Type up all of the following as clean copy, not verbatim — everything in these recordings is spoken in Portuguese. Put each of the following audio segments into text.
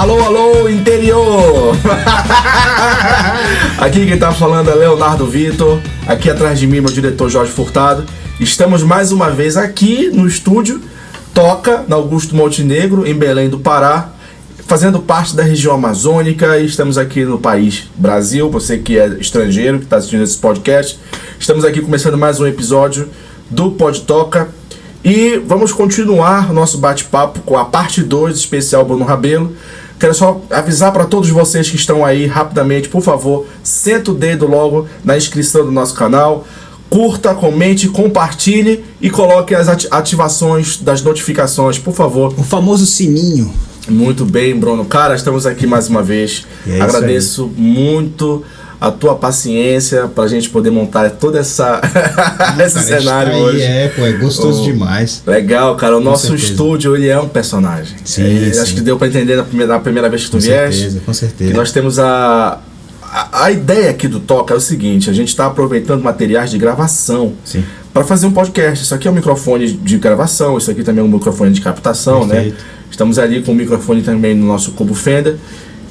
Alô, alô, interior! Aqui quem tá falando é Leonardo Vitor. Aqui atrás de mim, meu diretor Jorge Furtado. Estamos mais uma vez aqui no estúdio Toca, na Augusto Montenegro, em Belém do Pará, fazendo parte da região amazônica, e estamos aqui no país Brasil. Você que é estrangeiro, que está assistindo esse podcast, estamos aqui começando mais um episódio do Pod Toca. E vamos continuar o nosso bate-papo com a parte 2, especial Bruno Rabelo. Quero só avisar para todos vocês que estão aí, rapidamente, por favor, senta o dedo logo na inscrição do nosso canal, curta, comente, compartilhe e coloque as ativações das notificações, por favor. O famoso sininho. Muito bem, Bruno. Cara, estamos aqui mais uma vez. Agradeço muito a tua paciência pra gente poder montar toda esse cenário aí, hoje. É gostoso demais. Legal, cara. O nosso estúdio, ele é um personagem. Sim. Acho que deu pra entender na primeira vez que tu vieste. Com certeza. Que nós temos a ideia aqui do Toca é o seguinte: a gente está aproveitando materiais de gravação para fazer um podcast. Isso aqui é um microfone de gravação, isso aqui também é um microfone de captação, né? Estamos ali com o microfone também no nosso cubo Fender.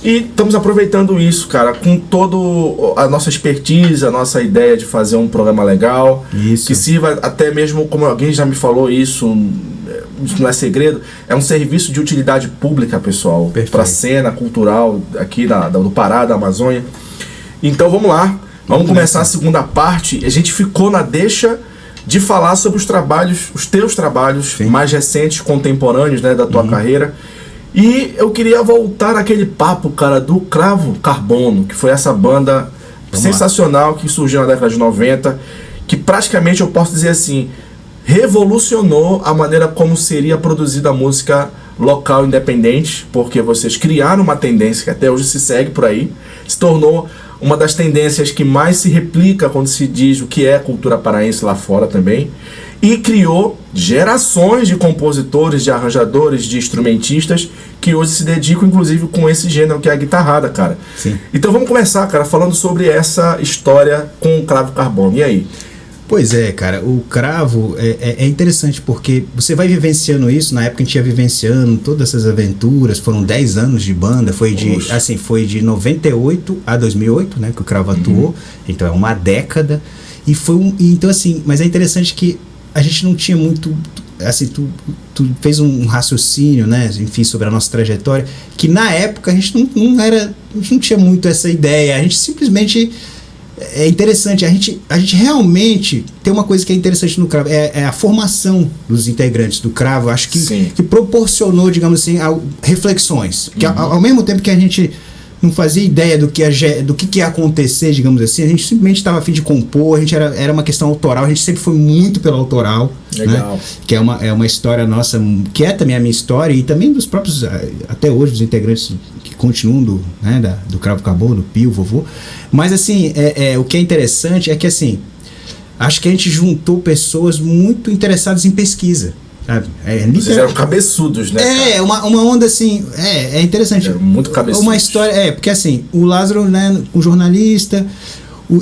E estamos aproveitando isso, cara, com toda a nossa expertise, a nossa ideia de fazer um programa legal. Isso. Que sirva até mesmo, como alguém já me falou isso não é segredo, é um serviço de utilidade pública, pessoal, para a cena cultural aqui do Pará, da Amazônia. Então vamos lá, vamos começar a segunda parte. A gente ficou na deixa de falar sobre os teus trabalhos mais recentes, contemporâneos, né, da tua carreira. E eu queria voltar àquele papo, cara, do Cravo Carbono, que foi essa banda sensacional que surgiu na década de 90, que praticamente, eu posso dizer assim, revolucionou a maneira como seria produzida a música local independente, porque vocês criaram uma tendência que até hoje se segue por aí, se tornou uma das tendências que mais se replica quando se diz o que é cultura paraense lá fora também, e criou gerações de compositores, de arranjadores, de instrumentistas que hoje se dedicam inclusive com esse gênero que é a guitarrada, cara. Sim. Então vamos começar, cara, falando sobre essa história com o Cravo Carbono. E aí? Pois é, cara, o Cravo é interessante porque você vai vivenciando isso. Na época a gente ia vivenciando todas essas aventuras. Foram 10 anos de banda, foi de 98 a 2008, né, que o Cravo atuou. Então é uma década. Então assim, mas é interessante que a gente não tinha muito, assim, tu fez um raciocínio, né, enfim, sobre a nossa trajetória, que na época a gente não tinha muito essa ideia. A gente simplesmente... É interessante, a gente realmente tem uma coisa que é interessante no Cravo, é a formação dos integrantes do Cravo. Acho que proporcionou, digamos assim, reflexões. Que ao mesmo tempo que a gente não fazia ideia do que ia acontecer, digamos assim, a gente simplesmente estava a fim de compor. A gente era uma questão autoral, a gente sempre foi muito pelo autoral. Legal. Né? Que é uma história nossa, que é também a minha história, e também dos próprios, até hoje, dos integrantes que continuam do Cravo Carbono, do Pio, Vovô. Mas assim, o que é interessante é que, assim, acho que a gente juntou pessoas muito interessadas em pesquisa, sabe? Vocês eram cabeçudos, né? Uma onda assim, é interessante. Muito cabeçudos. Uma história, porque assim, o Lázaro, né, um jornalista,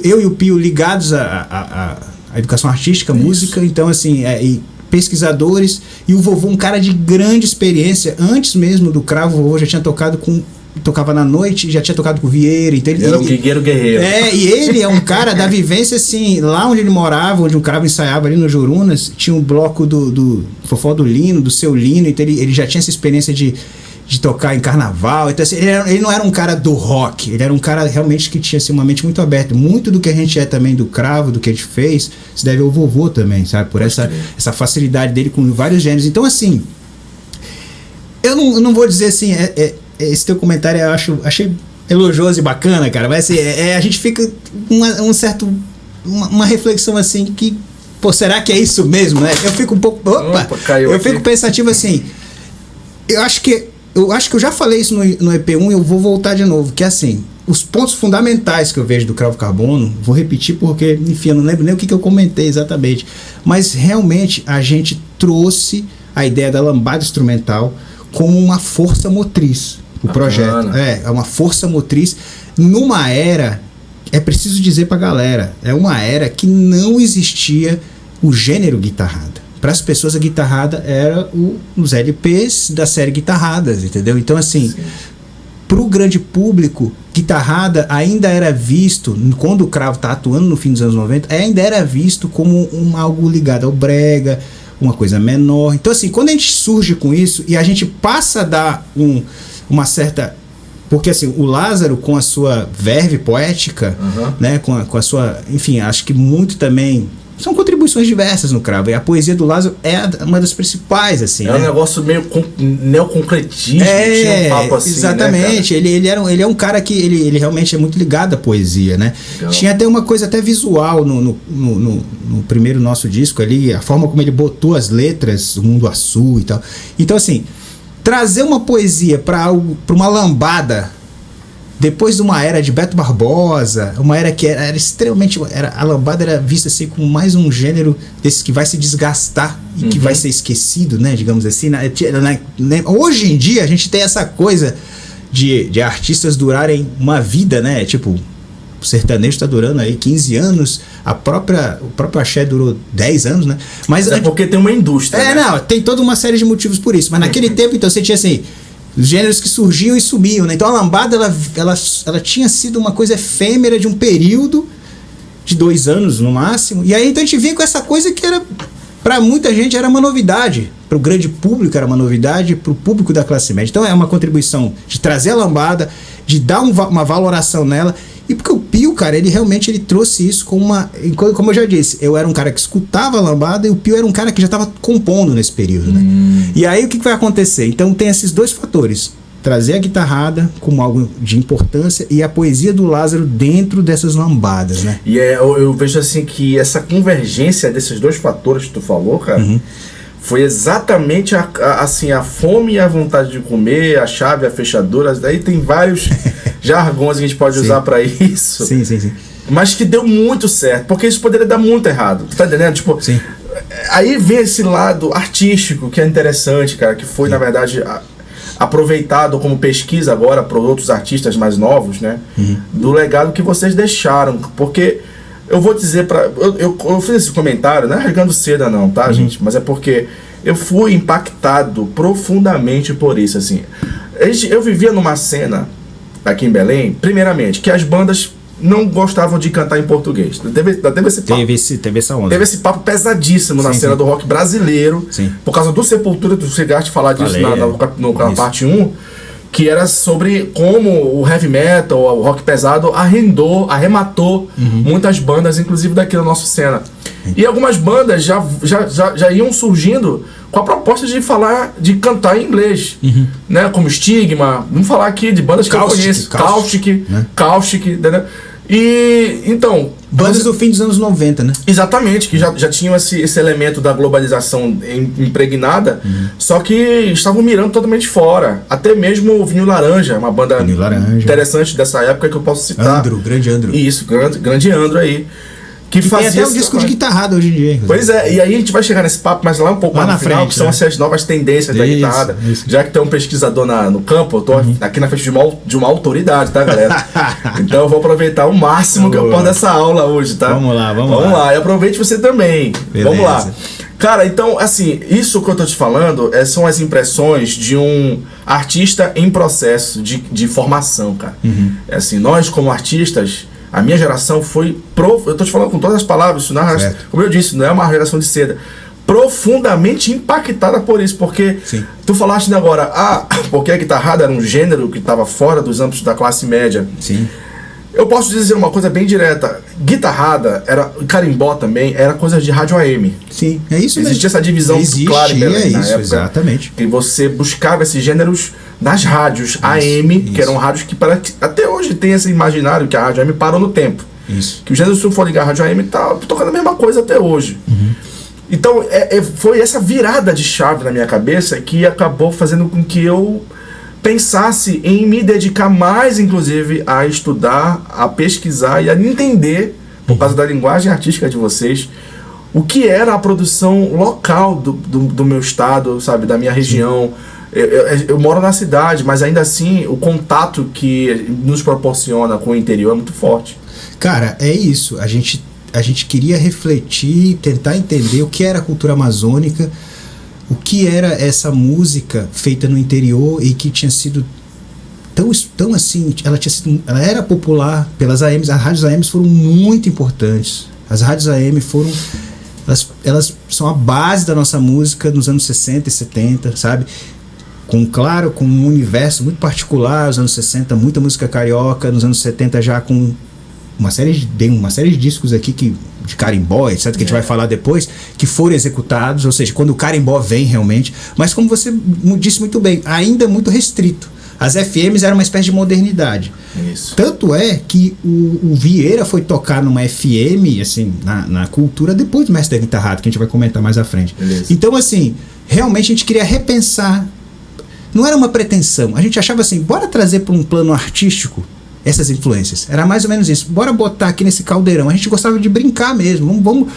eu e o Pio ligados à educação artística, música, então assim, e pesquisadores, e o Vovô, um cara de grande experiência. Antes mesmo do Cravo, o Vovô já tinha tocava na noite, já tinha tocado com o Vieira. Então ele era um guerreiro. E ele é um cara da vivência, assim, lá onde ele morava, onde o Cravo ensaiava ali no Jurunas, tinha um bloco do Fofó do Lino, do Seu Lino, então ele já tinha essa experiência de tocar em carnaval. Então assim, ele não era um cara do rock, ele era um cara realmente que tinha, assim, uma mente muito aberta. Muito do que a gente é também do Cravo, do que a gente fez, se deve ao Vovô também, sabe? Por essa facilidade dele com vários gêneros. Então assim, eu não vou dizer assim, esse teu comentário eu achei elogioso e bacana, cara, mas assim, a gente fica uma reflexão assim que, pô, será que é isso mesmo, né? Eu fico um pouco, fico pensativo assim. Eu acho que eu já falei isso no EP1 e eu vou voltar de novo, que assim, os pontos fundamentais que eu vejo do Cravo Carbono, vou repetir porque, enfim, eu não lembro nem o que eu comentei exatamente, mas realmente a gente trouxe a ideia da lambada instrumental como uma força motriz. O projeto é uma força motriz numa era, é preciso dizer pra galera, é uma era que não existia o gênero guitarrada. Para as pessoas a guitarrada era os LPs da série Guitarradas, entendeu? Então assim, pro grande público, guitarrada ainda era visto, quando o Cravo tá atuando no fim dos anos 90, ainda era visto como algo ligado ao brega, uma coisa menor. Então assim, quando a gente surge com isso e a gente passa a dar uma certa... Porque assim, o Lázaro, com a sua verve poética, né, com a sua... Enfim, acho que muito também... São contribuições diversas no Cravo. E a poesia do Lázaro é uma das principais, assim. É um negócio meio neoconcretismo, tinha um papo assim, exatamente. Né, ele é um cara que ele realmente é muito ligado à poesia, né? Legal. Tinha até uma coisa até visual no primeiro nosso disco ali, a forma como ele botou as letras, o Mundo Azul e tal. Então, assim, trazer uma poesia para uma lambada, depois de uma era de Beto Barbosa, uma era que era extremamente... a lambada era vista assim como mais um gênero desse que vai se desgastar e que vai ser esquecido, né? Digamos assim. Hoje em dia a gente tem essa coisa de artistas durarem uma vida, né? Tipo, o sertanejo está durando aí 15 anos, o próprio axé durou 10 anos, né? Mas é porque tem uma indústria, né? Não, tem toda uma série de motivos por isso. Mas naquele tempo, então, você tinha assim... os gêneros que surgiam e sumiam, né? Então a lambada ela tinha sido uma coisa efêmera de um período de 2 anos no máximo. E aí então a gente vinha com essa coisa que era, para muita gente, era uma novidade. Para o grande público era uma novidade, para o público da classe média. Então é uma contribuição de trazer a lambada, de dar uma valoração nela. E porque o Pio, cara, ele realmente trouxe isso com como eu já disse, eu era um cara que escutava a lambada e o Pio era um cara que já estava compondo nesse período, né? E aí o que vai acontecer? Então tem esses dois fatores: trazer a guitarrada como algo de importância e a poesia do Lázaro dentro dessas lambadas, né? E eu vejo assim que essa convergência desses dois fatores que tu falou, cara, foi exatamente a fome e a vontade de comer, a chave, a fechadura. Daí tem vários jargões que a gente pode usar para isso. Sim. Mas que deu muito certo, porque isso poderia dar muito errado. Tu tá entendendo? Tipo, aí vem esse lado artístico que é interessante, cara, que foi, na verdade, aproveitado como pesquisa agora para outros artistas mais novos, né? Do legado que vocês deixaram. Porque eu vou dizer eu fiz esse comentário, não é rasgando seda não, tá, gente? Mas é porque eu fui impactado profundamente por isso, assim. Eu vivia numa cena aqui em Belém, primeiramente, que as bandas não gostavam de cantar em português. Teve esse papo. Teve essa onda. Teve esse papo pesadíssimo na cena do rock brasileiro. Por causa do Sepultura, tu chegaste a falar disso na parte 1, que era sobre como o heavy metal, o rock pesado arrematou muitas bandas, inclusive daqui da nossa cena. E algumas bandas já iam surgindo com a proposta de cantar em inglês, né? Como Stigma, vamos falar aqui de bandas que eu conheço, Caustic, entendeu? E então, bandas do fim dos anos 90, né? Exatamente, que já tinham esse elemento da globalização impregnada, só que estavam mirando totalmente fora. Até mesmo o Vinil Laranja, uma banda interessante dessa época que eu posso citar. Grande Andro. Isso, grande Andro aí. Que fazia tem até um disco de guitarrada hoje em dia. Inclusive. Pois é, e aí a gente vai chegar nesse papo, mas lá um pouco lá na final, que são essas novas tendências da guitarrada. Já que tem um pesquisador no campo, eu tô aqui na frente de uma autoridade, tá, galera? Então eu vou aproveitar o máximo que eu posso dessa aula hoje, tá? Vamos lá. Vamos lá, e aproveite você também. Beleza. Vamos lá. Cara, então, assim, isso que eu tô te falando são as impressões de um artista em processo de formação, cara. Assim, nós como artistas... A minha geração foi... eu tô te falando com todas as palavras, isso não é, como eu disse, não é uma geração de seda. Profundamente impactada por isso, porque tu falaste agora, porque a guitarrada era um gênero que estava fora dos âmbitos da classe média. Sim. Eu posso dizer uma coisa bem direta. Guitarrada, carimbó também, era coisa de rádio AM. Sim, é isso mesmo. Existia essa divisão clara em Belém, na época, exatamente. Que você buscava esses gêneros nas rádios AM, que eram rádios que até hoje tem esse imaginário que a rádio AM parou no tempo. Isso. Que o gênero, se for ligar a rádio AM, tá tocando a mesma coisa até hoje. Então, foi essa virada de chave na minha cabeça que acabou fazendo com que eu pensasse em me dedicar mais, inclusive, a estudar, a pesquisar e a entender, por causa da linguagem artística de vocês, o que era a produção local do meu estado, sabe, da minha região. Eu moro na cidade, mas ainda assim o contato que nos proporciona com o interior é muito forte. Cara, é isso. A gente queria refletir, tentar entender o que era a cultura amazônica, o que era essa música feita no interior e que tinha sido tão assim, ela era popular pelas AMs, as rádios AMs foram muito importantes. As rádios AM foram, elas são a base da nossa música nos anos 60 e 70, sabe? Com um universo muito particular, nos anos 60, muita música carioca, nos anos 70 já com uma série de discos aqui de carimbó, etc., que a gente vai falar depois, que foram executados, ou seja, quando o carimbó vem realmente, mas como você disse muito bem, ainda muito restrito. As FMs eram uma espécie de modernidade. Isso. Tanto é que o Vieira foi tocar numa FM, assim, na cultura, depois do Mestre da Guitarrada, que a gente vai comentar mais à frente. Beleza. Então, assim, realmente a gente queria repensar. Não era uma pretensão. A gente achava assim, bora trazer para um plano artístico essas influências. Era mais ou menos isso. Bora botar aqui nesse caldeirão. A gente gostava de brincar mesmo. Vamos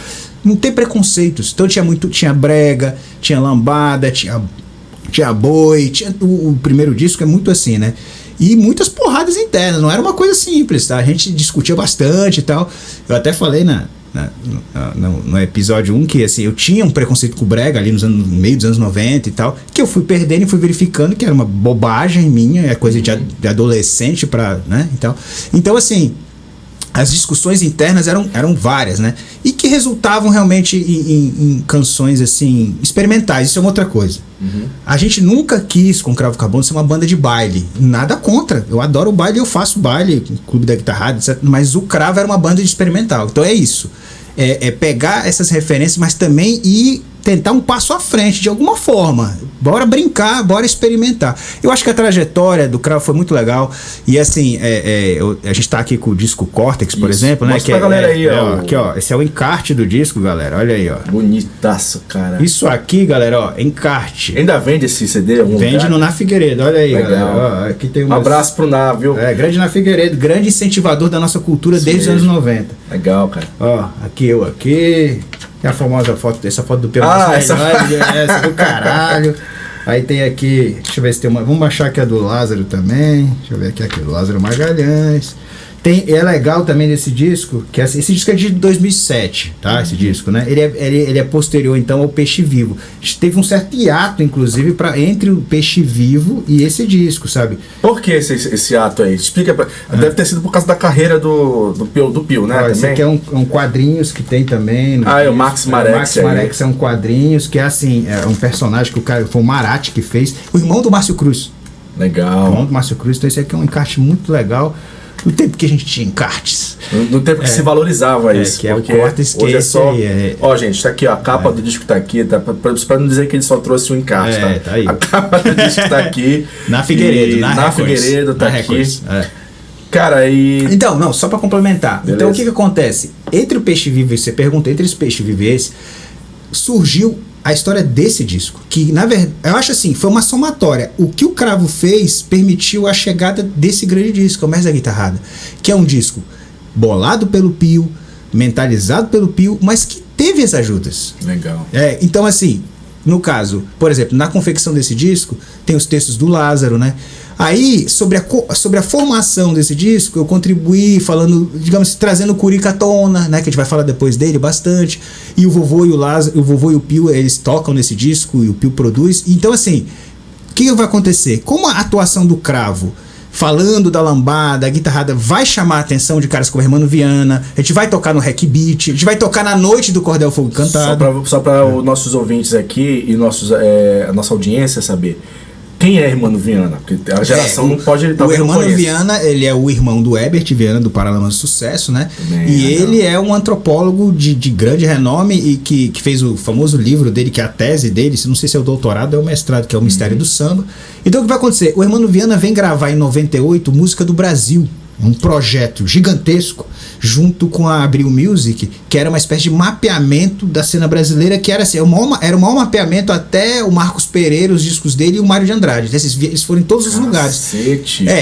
não ter preconceitos. Então tinha brega, tinha lambada, tinha boi, o primeiro disco é muito assim, né? E muitas porradas internas, não era uma coisa simples, tá? A gente discutia bastante e tal. Eu até falei no episódio 1 que assim, eu tinha um preconceito com o brega ali no meio dos anos 90 e tal, que eu fui perdendo e fui verificando que era uma bobagem minha, é coisa de adolescente pra, né? Então assim, as discussões internas eram várias, né? E que resultavam realmente em canções assim experimentais. Isso é uma outra coisa. A gente nunca quis, com Cravo Carbono, ser uma banda de baile. Nada contra. Eu adoro o baile, eu faço baile, Clube da Guitarrada, etc. Mas o Cravo era uma banda de experimental. Então é isso. É pegar essas referências, mas também ir tentar um passo à frente, de alguma forma. Bora brincar, bora experimentar. Eu acho que a trajetória do Cravo foi muito legal. E assim, a gente tá aqui com o disco Córtex, por exemplo, né? Mostra pra galera aí, ó. Aqui, ó. Esse é o encarte do disco, galera. Olha aí, ó. Bonitaço, cara. Isso aqui, galera, ó, encarte. Ainda vende esse CD? Vende no Na Figueiredo, olha aí, legal. Galera. Ó, aqui tem um abraço pro Ná, viu? Grande Na Figueiredo, grande incentivador da nossa cultura desde os anos 90. Legal, cara. Ó, aqui eu aqui. Tem a famosa foto, essa foto do Pedro. Essa do caralho. Aí tem aqui, deixa eu ver se tem uma. Vamos baixar aqui a do Lázaro também. Deixa eu ver aqui do Lázaro Magalhães. É legal também desse disco, que esse disco é de 2007, tá? Esse disco, né? Ele é posterior, então, ao Peixe Vivo. A gente teve um certo hiato, inclusive, entre o Peixe Vivo e esse disco, sabe? Por que esse ato aí? Explica pra... Deve ter sido por causa da carreira do Pio, né? Esse aqui é um quadrinhos que tem também. É o Max Marex. O Max Marex é um quadrinhos que é assim, é um personagem que o cara, foi o Marati que fez, o irmão do Márcio Cruz. Legal. O irmão do Márcio Cruz, então esse aqui é um encarte muito legal. No tempo que a gente tinha encartes. No tempo que se valorizava isso. Que é o Córtex, que hoje é só... Ó, gente, tá aqui, ó, a capa do disco tá aqui, tá, pra não dizer que ele só trouxe um encarte, tá? Tá aí. A capa do disco tá aqui. Na Figueiredo, na Figueiredo tá aqui. É. Cara, Então, não, só pra complementar. Beleza. Então, o que acontece? Entre o Peixe Vivo e você pergunta, entre esse Peixe Vivo e esse, surgiu a história desse disco, que na verdade, eu acho assim, foi uma somatória. O que o Cravo fez permitiu a chegada desse grande disco, o Mestre da Guitarrada, que é um disco bolado pelo Pio, mentalizado pelo Pio, mas que teve as ajudas. Legal. Então assim, no caso, por exemplo, na confecção desse disco, tem os textos do Lázaro, né? Aí, sobre a formação desse disco, eu contribuí falando, digamos, trazendo o Curica à tona, né? Que a gente vai falar depois dele bastante. E o Vovô e o Lázaro, o Vovô e o Pio, eles tocam nesse disco e o Pio produz. Então, assim, o que vai acontecer? Como a atuação do Cravo, falando da lambada, a guitarrada, vai chamar a atenção de caras como Hermano Viana, a gente vai tocar no Hack Beat, a gente vai tocar na noite do Cordel Fogo Cantado. Só para os nossos ouvintes aqui e a nossa audiência saber. Quem é Hermano Viana? Porque a geração não pode... O Hermano Viana, ele é o irmão do Herbert Viana, do Paralamas do Sucesso, né? Também, e ele é um antropólogo de grande renome e que fez o famoso livro dele, que é a tese dele, não sei se é o doutorado ou é o mestrado, que é o Mistério do Samba. Então o que vai acontecer? O Hermano Viana vem gravar em 98 Música do Brasil, um projeto gigantesco, junto com a Abril Music, que era uma espécie de mapeamento da cena brasileira, que era assim, era o maior mapeamento até o Marcos Pereira, os discos dele e o Mário de Andrade. Eles foram em todos os lugares.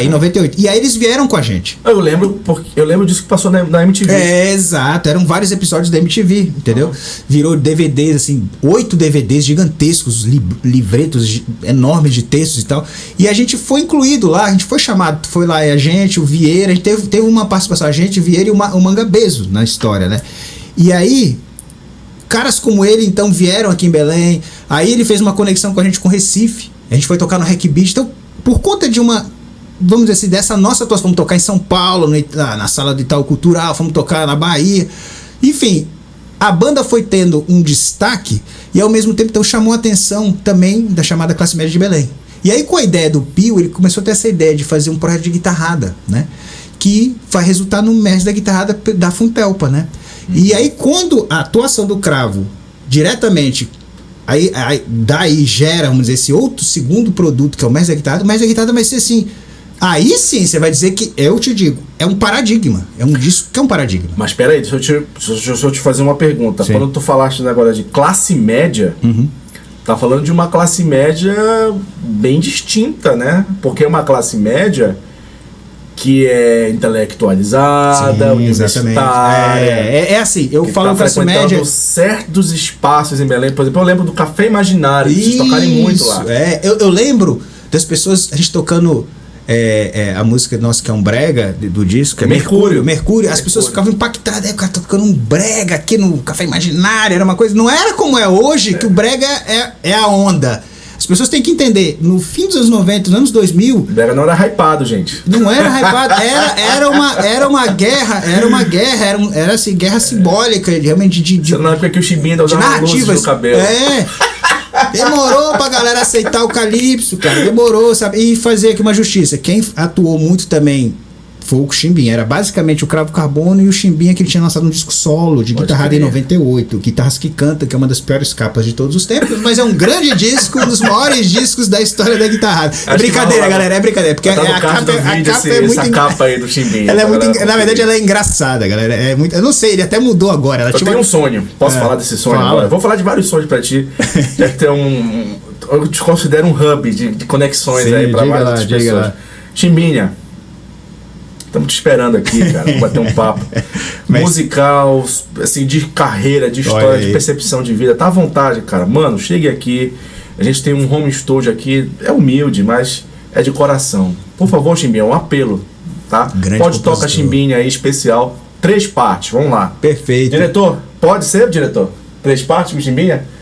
Em 98. E aí eles vieram com a gente. Eu lembro disso que passou na MTV. Exato. Eram vários episódios da MTV, entendeu? Virou DVDs, assim, 8 DVDs gigantescos, livretos enormes de textos e tal. E a gente foi incluído lá, a gente foi chamado, foi lá a gente, o Vieira, a gente teve uma participação, a gente, o Vieira e o Mangabezo na história, né? E aí, caras como ele, então, vieram aqui em Belém. Aí ele fez uma conexão com a gente com Recife. A gente foi tocar no Hack Beat. Então, por conta de uma vamos dizer assim, dessa nossa atuação. Fomos tocar em São Paulo, na sala de Itaú Cultural, fomos tocar na Bahia. Enfim, a banda foi tendo um destaque e ao mesmo tempo então, chamou a atenção também da chamada classe média de Belém. E aí com a ideia do Pio, ele começou a ter essa ideia de fazer um projeto de guitarrada, né? Que vai resultar no mestre da guitarrada da Funtelpa, né? E aí quando a atuação do Cravo diretamente aí daí gera, vamos dizer, esse outro segundo produto que é o mestre da guitarrada vai ser assim, aí sim você vai dizer que, eu te digo, é um paradigma, é um disco que é um paradigma. Mas peraí, deixa eu te fazer uma pergunta. Sim. Quando tu falaste agora de classe média, tá falando de uma classe média bem distinta, né? Porque é uma classe média que é intelectualizada, sim, universitária. É assim, eu falo tá classe média. Certos espaços em Belém, por exemplo, eu lembro do Café Imaginário, vocês tocarem muito lá. Eu lembro das pessoas, a gente tocando a música nossa que é um brega do disco, Mercúrio. As pessoas ficavam impactadas, o cara tá tocando um brega aqui no Café Imaginário, era uma coisa, não era como é hoje, que o brega é a onda. As pessoas têm que entender, no fim dos anos 90, nos anos 2000... O brega não era hypado, gente. Não era hypado, era uma guerra, era assim, guerra simbólica, realmente de na época que o Chimbinha usava luzes no cabelo. Demorou pra galera aceitar o Calypso, cara, demorou, sabe? E fazer aqui uma justiça. Quem atuou muito também foi o Chimbinha, era basicamente o Cravo Carbono e o Chimbinha que ele tinha lançado um disco solo de guitarrada em 98, Guitarras que Canta, que é uma das piores capas de todos os tempos, mas é um grande disco, um dos maiores discos da história da guitarrada. É brincadeira, galera, é brincadeira, porque a capa é muito... Essa capa aí do Chimbinha. Ela é muito, na verdade, ela é engraçada, galera. É muito, eu não sei, ele até mudou agora. Eu tenho um sonho, posso falar desse sonho agora? Vou falar de vários sonhos pra ti. Deve ter eu te considero um hub de conexões. Sim, aí pra várias pessoas. Chimbinha, estamos te esperando aqui, cara, pra bater um papo musical, assim, de carreira, de história, de percepção de vida. Tá à vontade, cara. Mano, chegue aqui. A gente tem um home studio aqui, é humilde, mas é de coração. Por favor, Chimbinha, um apelo, tá? Pode tocar Chimbinha aí, especial, 3 partes, vamos lá. Perfeito. Diretor, pode ser, diretor? 3 partes, Chimbinha?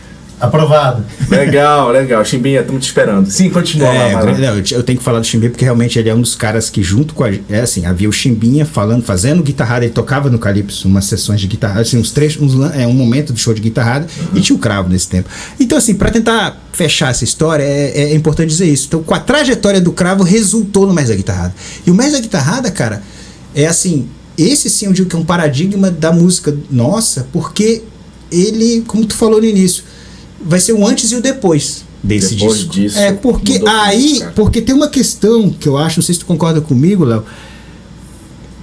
Aprovado. Legal. Chimbinha, estamos te esperando. Sim, continua lá. Eu tenho que falar do Chimbinha porque realmente ele é um dos caras que junto com havia o Chimbinha fazendo guitarrada, ele tocava no Calypso umas sessões de guitarrada, assim, um momento de show de guitarrada, e tinha o Cravo nesse tempo. Então assim, para tentar fechar essa história, é importante dizer isso. Então, com a trajetória do Cravo, resultou no Mestre da Guitarrada. E o Mestre da Guitarrada, cara, é assim, esse sim eu digo que é um paradigma da música nossa, porque ele, como tu falou no início, vai ser o antes e o depois desse disco. Disso, porque tem uma questão que eu acho, não sei se tu concorda comigo, Léo.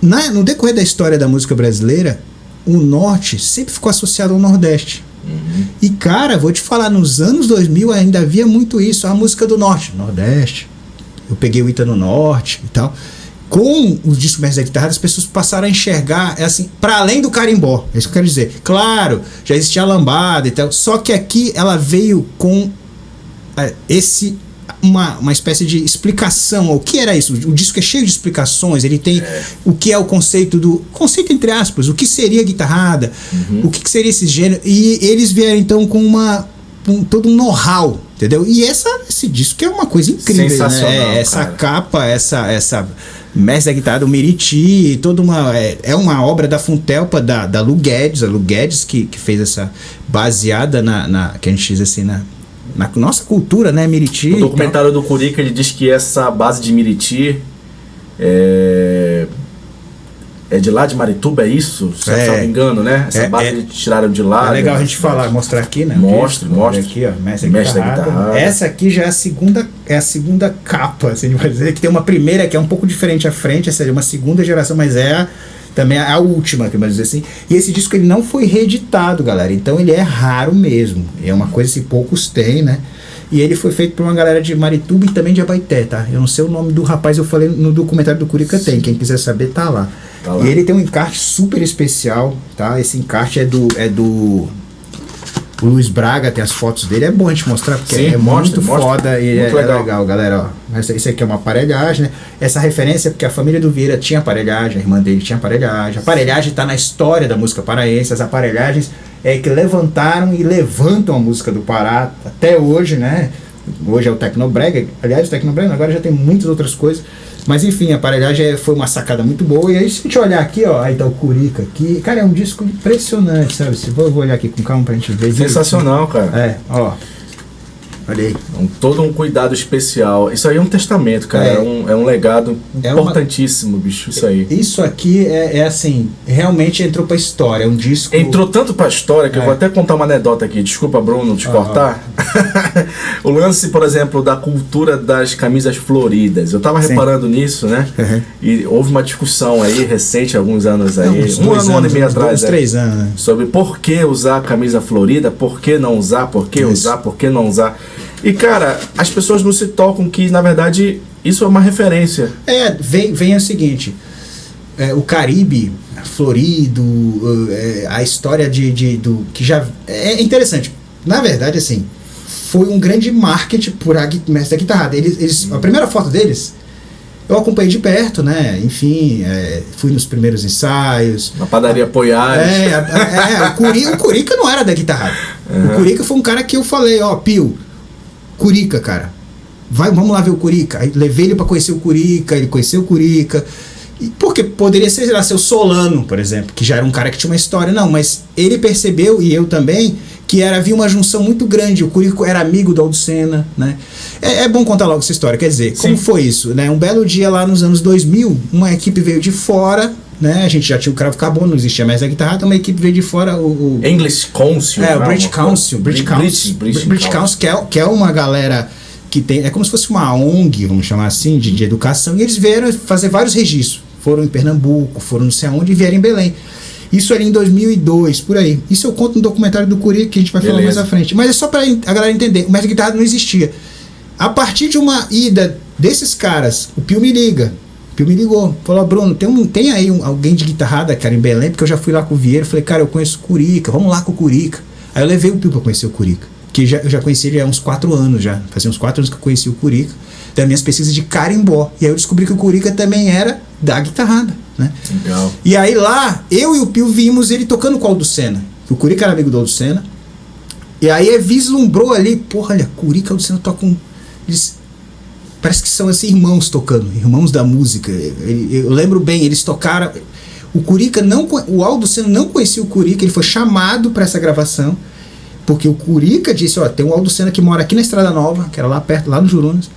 No decorrer da história da música brasileira, o Norte sempre ficou associado ao Nordeste. E, cara, vou te falar, nos anos 2000 ainda havia muito isso, a música do Norte, Nordeste. Eu peguei o Ita no Norte e tal. Com os discos Mestre da Guitarrada, as pessoas passaram a enxergar, assim, para além do carimbó. É isso que eu quero dizer. Claro, já existia a lambada e tal, só que aqui ela veio com uma espécie de explicação. O que era isso? O disco é cheio de explicações, ele tem o que é o conceito entre aspas, o que seria guitarrada, o que seria esse gênero, e eles vieram então com todo um know-how, entendeu? E esse disco que é uma coisa incrível, sensacional, né? Essa capa, essa Mestre da Guitarrada, o Meriti, toda é uma obra da Funtelpa, da Lu Guedes, a Lu Guedes que fez essa, baseada que a gente diz assim, na nossa cultura, né, Meriti. No documentário do Curica, ele diz que essa base de Meriti é de lá de Marituba, é isso? Se eu não me engano, né? Essa base eles tiraram de lá. É legal a gente mostrar aqui, né? Mostra. Aqui, ó, Mestre da Guitarrada. Essa aqui já é a segunda capa, assim, vai dizer que tem uma primeira que é um pouco diferente à frente, essa é uma segunda geração, mas também a última, que vai dizer assim. E esse disco ele não foi reeditado, galera, então ele é raro mesmo. É uma coisa que poucos têm, né? E ele foi feito por uma galera de Marituba e também de Abaeté, tá? Eu não sei o nome do rapaz, eu falei no documentário do Curica, tem. Quem quiser saber, tá lá. E ele tem um encarte super especial, tá? Esse encarte é do o Luiz Braga, tem as fotos dele. É bom a gente mostrar, porque muito foda e muito legal, galera. Ó. Isso aqui é uma aparelhagem, né? Essa referência é porque a família do Vieira tinha aparelhagem, a irmã dele tinha aparelhagem. A aparelhagem tá na história da música paraense, as aparelhagens que levantaram e levantam a música do Pará até hoje, né? Hoje é o Tecnobrega, aliás, o Tecnobrega agora já tem muitas outras coisas, Mas enfim, a aparelhagem foi uma sacada muito boa. E aí, se a gente olhar aqui, ó, aí tá o Curica aqui. Cara, é um disco impressionante, sabe? Se eu vou olhar aqui com calma pra gente ver. Sensacional, cara. Ó. Olha aí. Todo um cuidado especial. Isso aí é um testamento, cara. É um legado importantíssimo, bicho. Isso aí. Isso aqui é assim, realmente entrou pra história. É um disco. Entrou tanto pra história que eu vou até contar uma anedota aqui. Desculpa, Bruno, te cortar. O lance, por exemplo, da cultura das camisas floridas. Eu tava reparando nisso, né? Uhum. E houve uma discussão aí recente, alguns anos aí. Um ano e meio atrás. 3 anos. Né? Sobre por que usar a camisa florida, por que não usar, por que usar, por que não usar. E, cara, as pessoas não se tocam que, na verdade, isso é uma referência. Vem o seguinte, o Caribe florido, a história do que já... É interessante. Na verdade, assim, foi um grande marketing por Mestre da Guitarrada. A primeira foto deles, eu acompanhei de perto, né? Enfim, fui nos primeiros ensaios. Na padaria Poiares. O Curica não era da Guitarrada. Uhum. O Curica foi um cara que eu falei, Pio, Curica, cara, vamos lá ver o Curica. Aí levei ele pra conhecer o Curica, ele conheceu o Curica. Porque poderia ser, sei lá, o Solano, por exemplo, que já era um cara que tinha uma história. Não, mas ele percebeu, e eu também, que havia uma junção muito grande. O Curica era amigo do Alducena, né? É bom contar logo essa história. Quer dizer, como foi isso, né? Um belo dia lá nos anos 2000, uma equipe veio de fora, né? A gente já tinha o Cravo Carbono, não existia mais a guitarra, então uma equipe veio de fora, o English Council. O British Council. British Council, que é uma galera que tem, é como se fosse uma ONG, vamos chamar assim, de educação, e eles vieram fazer vários registros. Foram em Pernambuco, foram não sei aonde e vieram em Belém. Isso ali em 2002, por aí. Isso eu conto no documentário do Curica, que a gente vai falar mais à frente. Mas é só pra a galera entender, o mestre guitarra não existia. A partir de uma ida desses caras, o Pio me liga. O Pio me ligou, falou, Bruno, tem aí alguém de guitarrada, cara, em Belém, porque eu já fui lá com o Vieira, falei, cara, eu conheço o Curica, vamos lá com o Curica. Aí eu levei o Pio pra conhecer o Curica, que eu já conheci ele há uns 4 anos já, fazia uns 4 anos que eu conheci o Curica, das minhas pesquisas de carimbó, e aí eu descobri que o Curica também era da guitarrada, né? Legal. E aí lá, eu e o Pio vimos ele tocando com o Alducena, o Curica era amigo do Alducena, e aí vislumbrou ali, porra, olha, Curica e Alducena tocam, eles parece que são assim irmãos tocando, irmãos da música. Eu lembro bem, eles tocaram, o Curica o Alducena não conhecia o Curica, ele foi chamado para essa gravação, porque o Curica disse, tem um Alducena que mora aqui na Estrada Nova, que era lá perto, lá no Jurunas.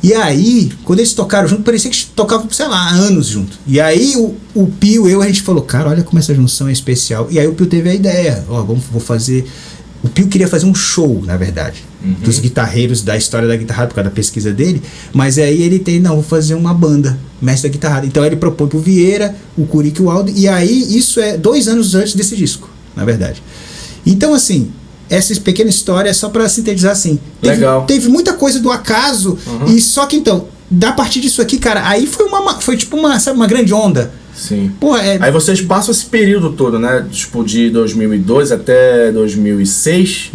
E aí, quando eles tocaram junto, parecia que tocavam, sei lá, anos junto. E aí o Pio, a gente falou, cara, olha como essa junção é especial. E aí o Pio teve a ideia, vou fazer... O Pio queria fazer um show, na verdade, dos guitarreiros da história da guitarrada, por causa da pesquisa dele, mas aí ele vou fazer uma banda, mestre da guitarrada. Então ele propõe pro Vieira, o Curica e o Aldo, e aí isso é 2 anos antes desse disco, na verdade. Então, assim, essa pequena história é só para sintetizar assim. Teve muita coisa do acaso, e só que então, da partir disso aqui, cara, aí foi tipo uma grande onda. Sim. Pô, aí vocês passam esse período todo, né? Tipo, de 2002 até 2006,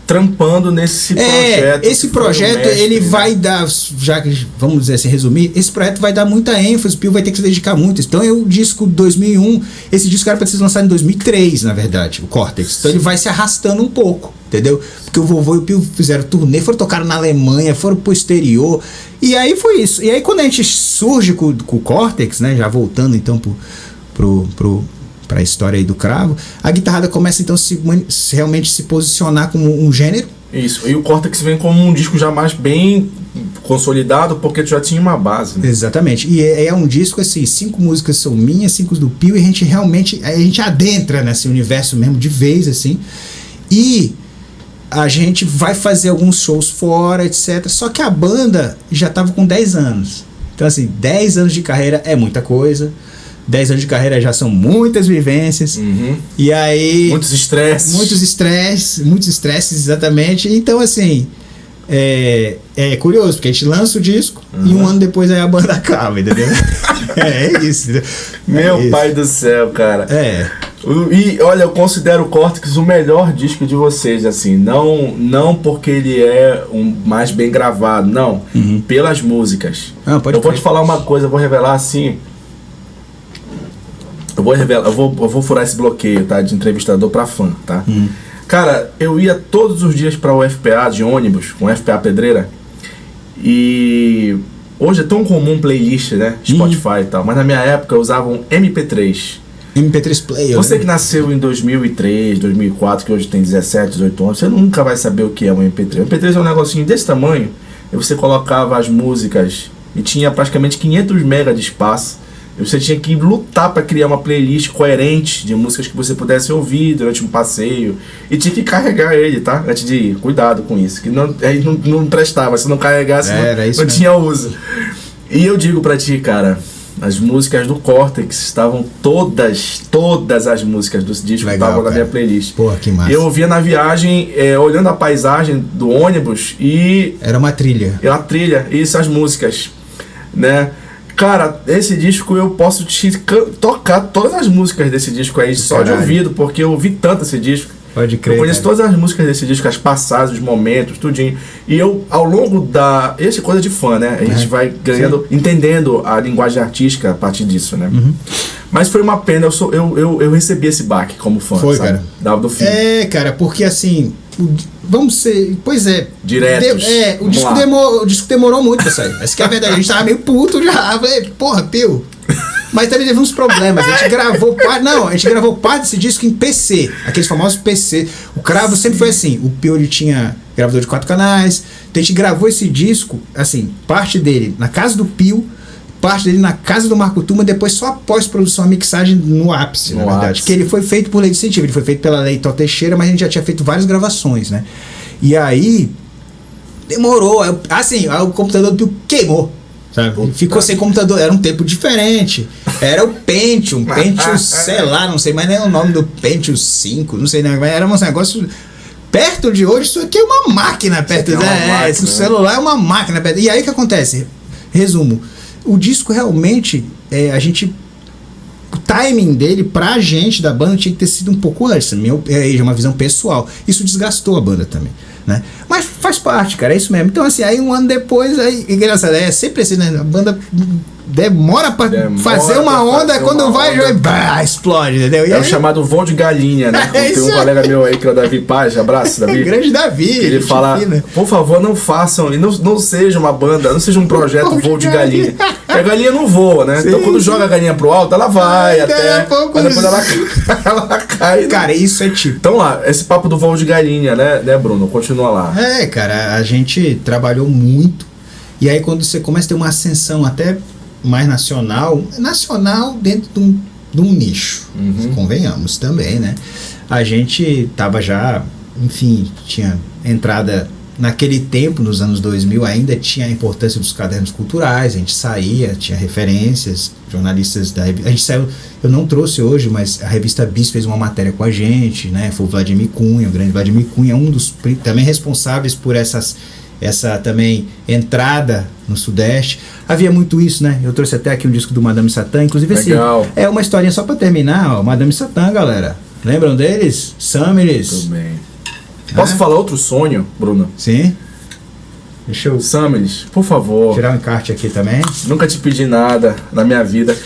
trampando nesse projeto. Esse projeto, ele vai dar, já que vamos dizer assim, resumir, esse projeto vai dar muita ênfase, o Pio vai ter que se dedicar muito. Então, o disco 2001, esse disco era para ser lançado em 2003, na verdade, o Cortex. Então, ele vai se arrastando um pouco, entendeu? Porque o Vovô e o Pio fizeram turnê, foram tocar na Alemanha, foram pro exterior. E aí foi isso. E aí, quando a gente surge com o Cortex, né, já voltando então para a história aí do Cravo, a guitarrada começa então realmente se posicionar como um gênero. Isso, e o Cortex vem como um disco já mais bem consolidado, porque tu já tinha uma base, né? Exatamente, e é um disco assim, 5 músicas são minhas, 5 do Pio, e a gente adentra nesse universo mesmo de vez, assim, e a gente vai fazer alguns shows fora, etc. Só que a banda já estava com 10 anos. Então, assim, 10 anos de carreira é muita coisa. 10 anos de carreira já são muitas vivências. E aí... Muitos estresses, exatamente. Então, assim, é curioso, porque a gente lança o disco e um ano depois aí a banda acaba, entendeu? É isso. Meu pai do céu, cara. E olha, eu considero o Cortex o melhor disco de vocês, assim, não porque ele é mais bem gravado, não, pelas músicas. Eu vou te falar uma coisa, eu vou revelar assim, eu vou furar esse bloqueio, tá, de entrevistador pra fã, tá? Cara, eu ia todos os dias pra UFPA de ônibus, com UFPA Pedreira, e Hoje é tão comum playlist, né? Spotify e tal. Mas na minha época eu usava um MP3. MP3 Player. Você que nasceu em 2003, 2004, que hoje tem 17, 18 anos, você nunca vai saber o que é um MP3. O MP3 é um negocinho desse tamanho, e você colocava as músicas, e tinha praticamente 500 MB de espaço, e você tinha que lutar para criar uma playlist coerente de músicas que você pudesse ouvir durante um passeio, e tinha que carregar ele, tá? Antes de ir, cuidado com isso, que não prestava, se não carregasse, não tinha uso. E eu digo pra ti, cara, as músicas do Cortex estavam todas as músicas do disco estavam na minha playlist. Porra, que massa. Eu ouvia na viagem, olhando a paisagem do ônibus e... Era uma trilha. Era uma trilha, e essas músicas, né? Cara, esse disco eu posso te tocar todas as músicas desse disco aí, só de ouvido, porque eu ouvi tanto esse disco. Pode crer. Eu conheço todas as músicas desse disco, as passagens, os momentos, tudinho. E eu, ao longo da... Essa é coisa de fã, né? A gente vai ganhando, entendendo a linguagem artística a partir disso, né? Mas foi uma pena, eu recebi esse baque como fã, foi, sabe? Cara. Do fim. Cara, porque assim... Vamos ser... Pois é. Diretos. O disco demorou muito pra sair. Essa que é a verdade. A gente tava meio puto já. Falei, porra, Pio... Mas também teve uns problemas. A gente gravou parte desse disco em PC. Aqueles famosos PC. O Cravo sempre foi assim. O Pio, ele tinha gravador de 4 canais. Então a gente gravou esse disco, assim, parte dele na casa do Pio, parte dele na casa do Marco Turma, depois só após produção, a mixagem no ápice, na verdade. Que ele foi feito por lei de incentivo. Ele foi feito pela lei Tó Teixeira, mas a gente já tinha feito várias gravações, né? E aí, demorou. Assim, o computador do Pio queimou. Sabe? Ficou sem computador, era um tempo diferente. Era o Pentium, sei lá, não sei mais nem o nome do Pentium 5, não sei, mas era um negócio perto de hoje. Isso aqui é uma máquina perto, esse celular é uma máquina perto. E aí o que acontece? Resumo, o disco realmente, o timing dele pra gente da banda tinha que ter sido um pouco antes, é uma visão pessoal. Isso desgastou a banda também, né? Mas faz parte, cara, é isso mesmo. Então assim, aí um ano depois, engraçado, é sempre assim, né? A banda demora pra fazer uma onda, quando vai, explode, entendeu? É o chamado voo de galinha, né? Tem um colega meu aí que é o Davi Paz, abraço, Davi. Grande Davi. Ele fala, por favor, não façam, e não seja uma banda, não seja um projeto voo de galinha. Porque a galinha não voa, né? Sim, então quando joga a galinha pro alto, ela vai até, mas depois ela cai. Cara, isso é tipo... Então lá, esse papo do voo de galinha, né, Bruno? Continua lá. Cara, a gente trabalhou muito, e aí quando você começa a ter uma ascensão até mais nacional dentro de um nicho, convenhamos também, né? A gente tava já, enfim, tinha entrada naquele tempo, nos anos 2000, ainda tinha a importância dos cadernos culturais, a gente saía, tinha referências, jornalistas da revista, a gente saiu, eu não trouxe hoje, mas a revista Bis fez uma matéria com a gente, né? Foi o Vladimir Cunha, o grande Vladimir Cunha, um dos também responsáveis por essa também entrada no Sudeste. Havia muito isso, né? Eu trouxe até aqui um disco do Madame Satã, inclusive legal. Assim, é uma historinha só pra terminar, ó, Madame Satã, galera. Lembram deles? Summeris. Tudo bem. Posso falar outro sonho, Bruno? Sim. Deixa eu... Summeris, por favor. Tirar um encarte aqui também. Nunca te pedi nada na minha vida.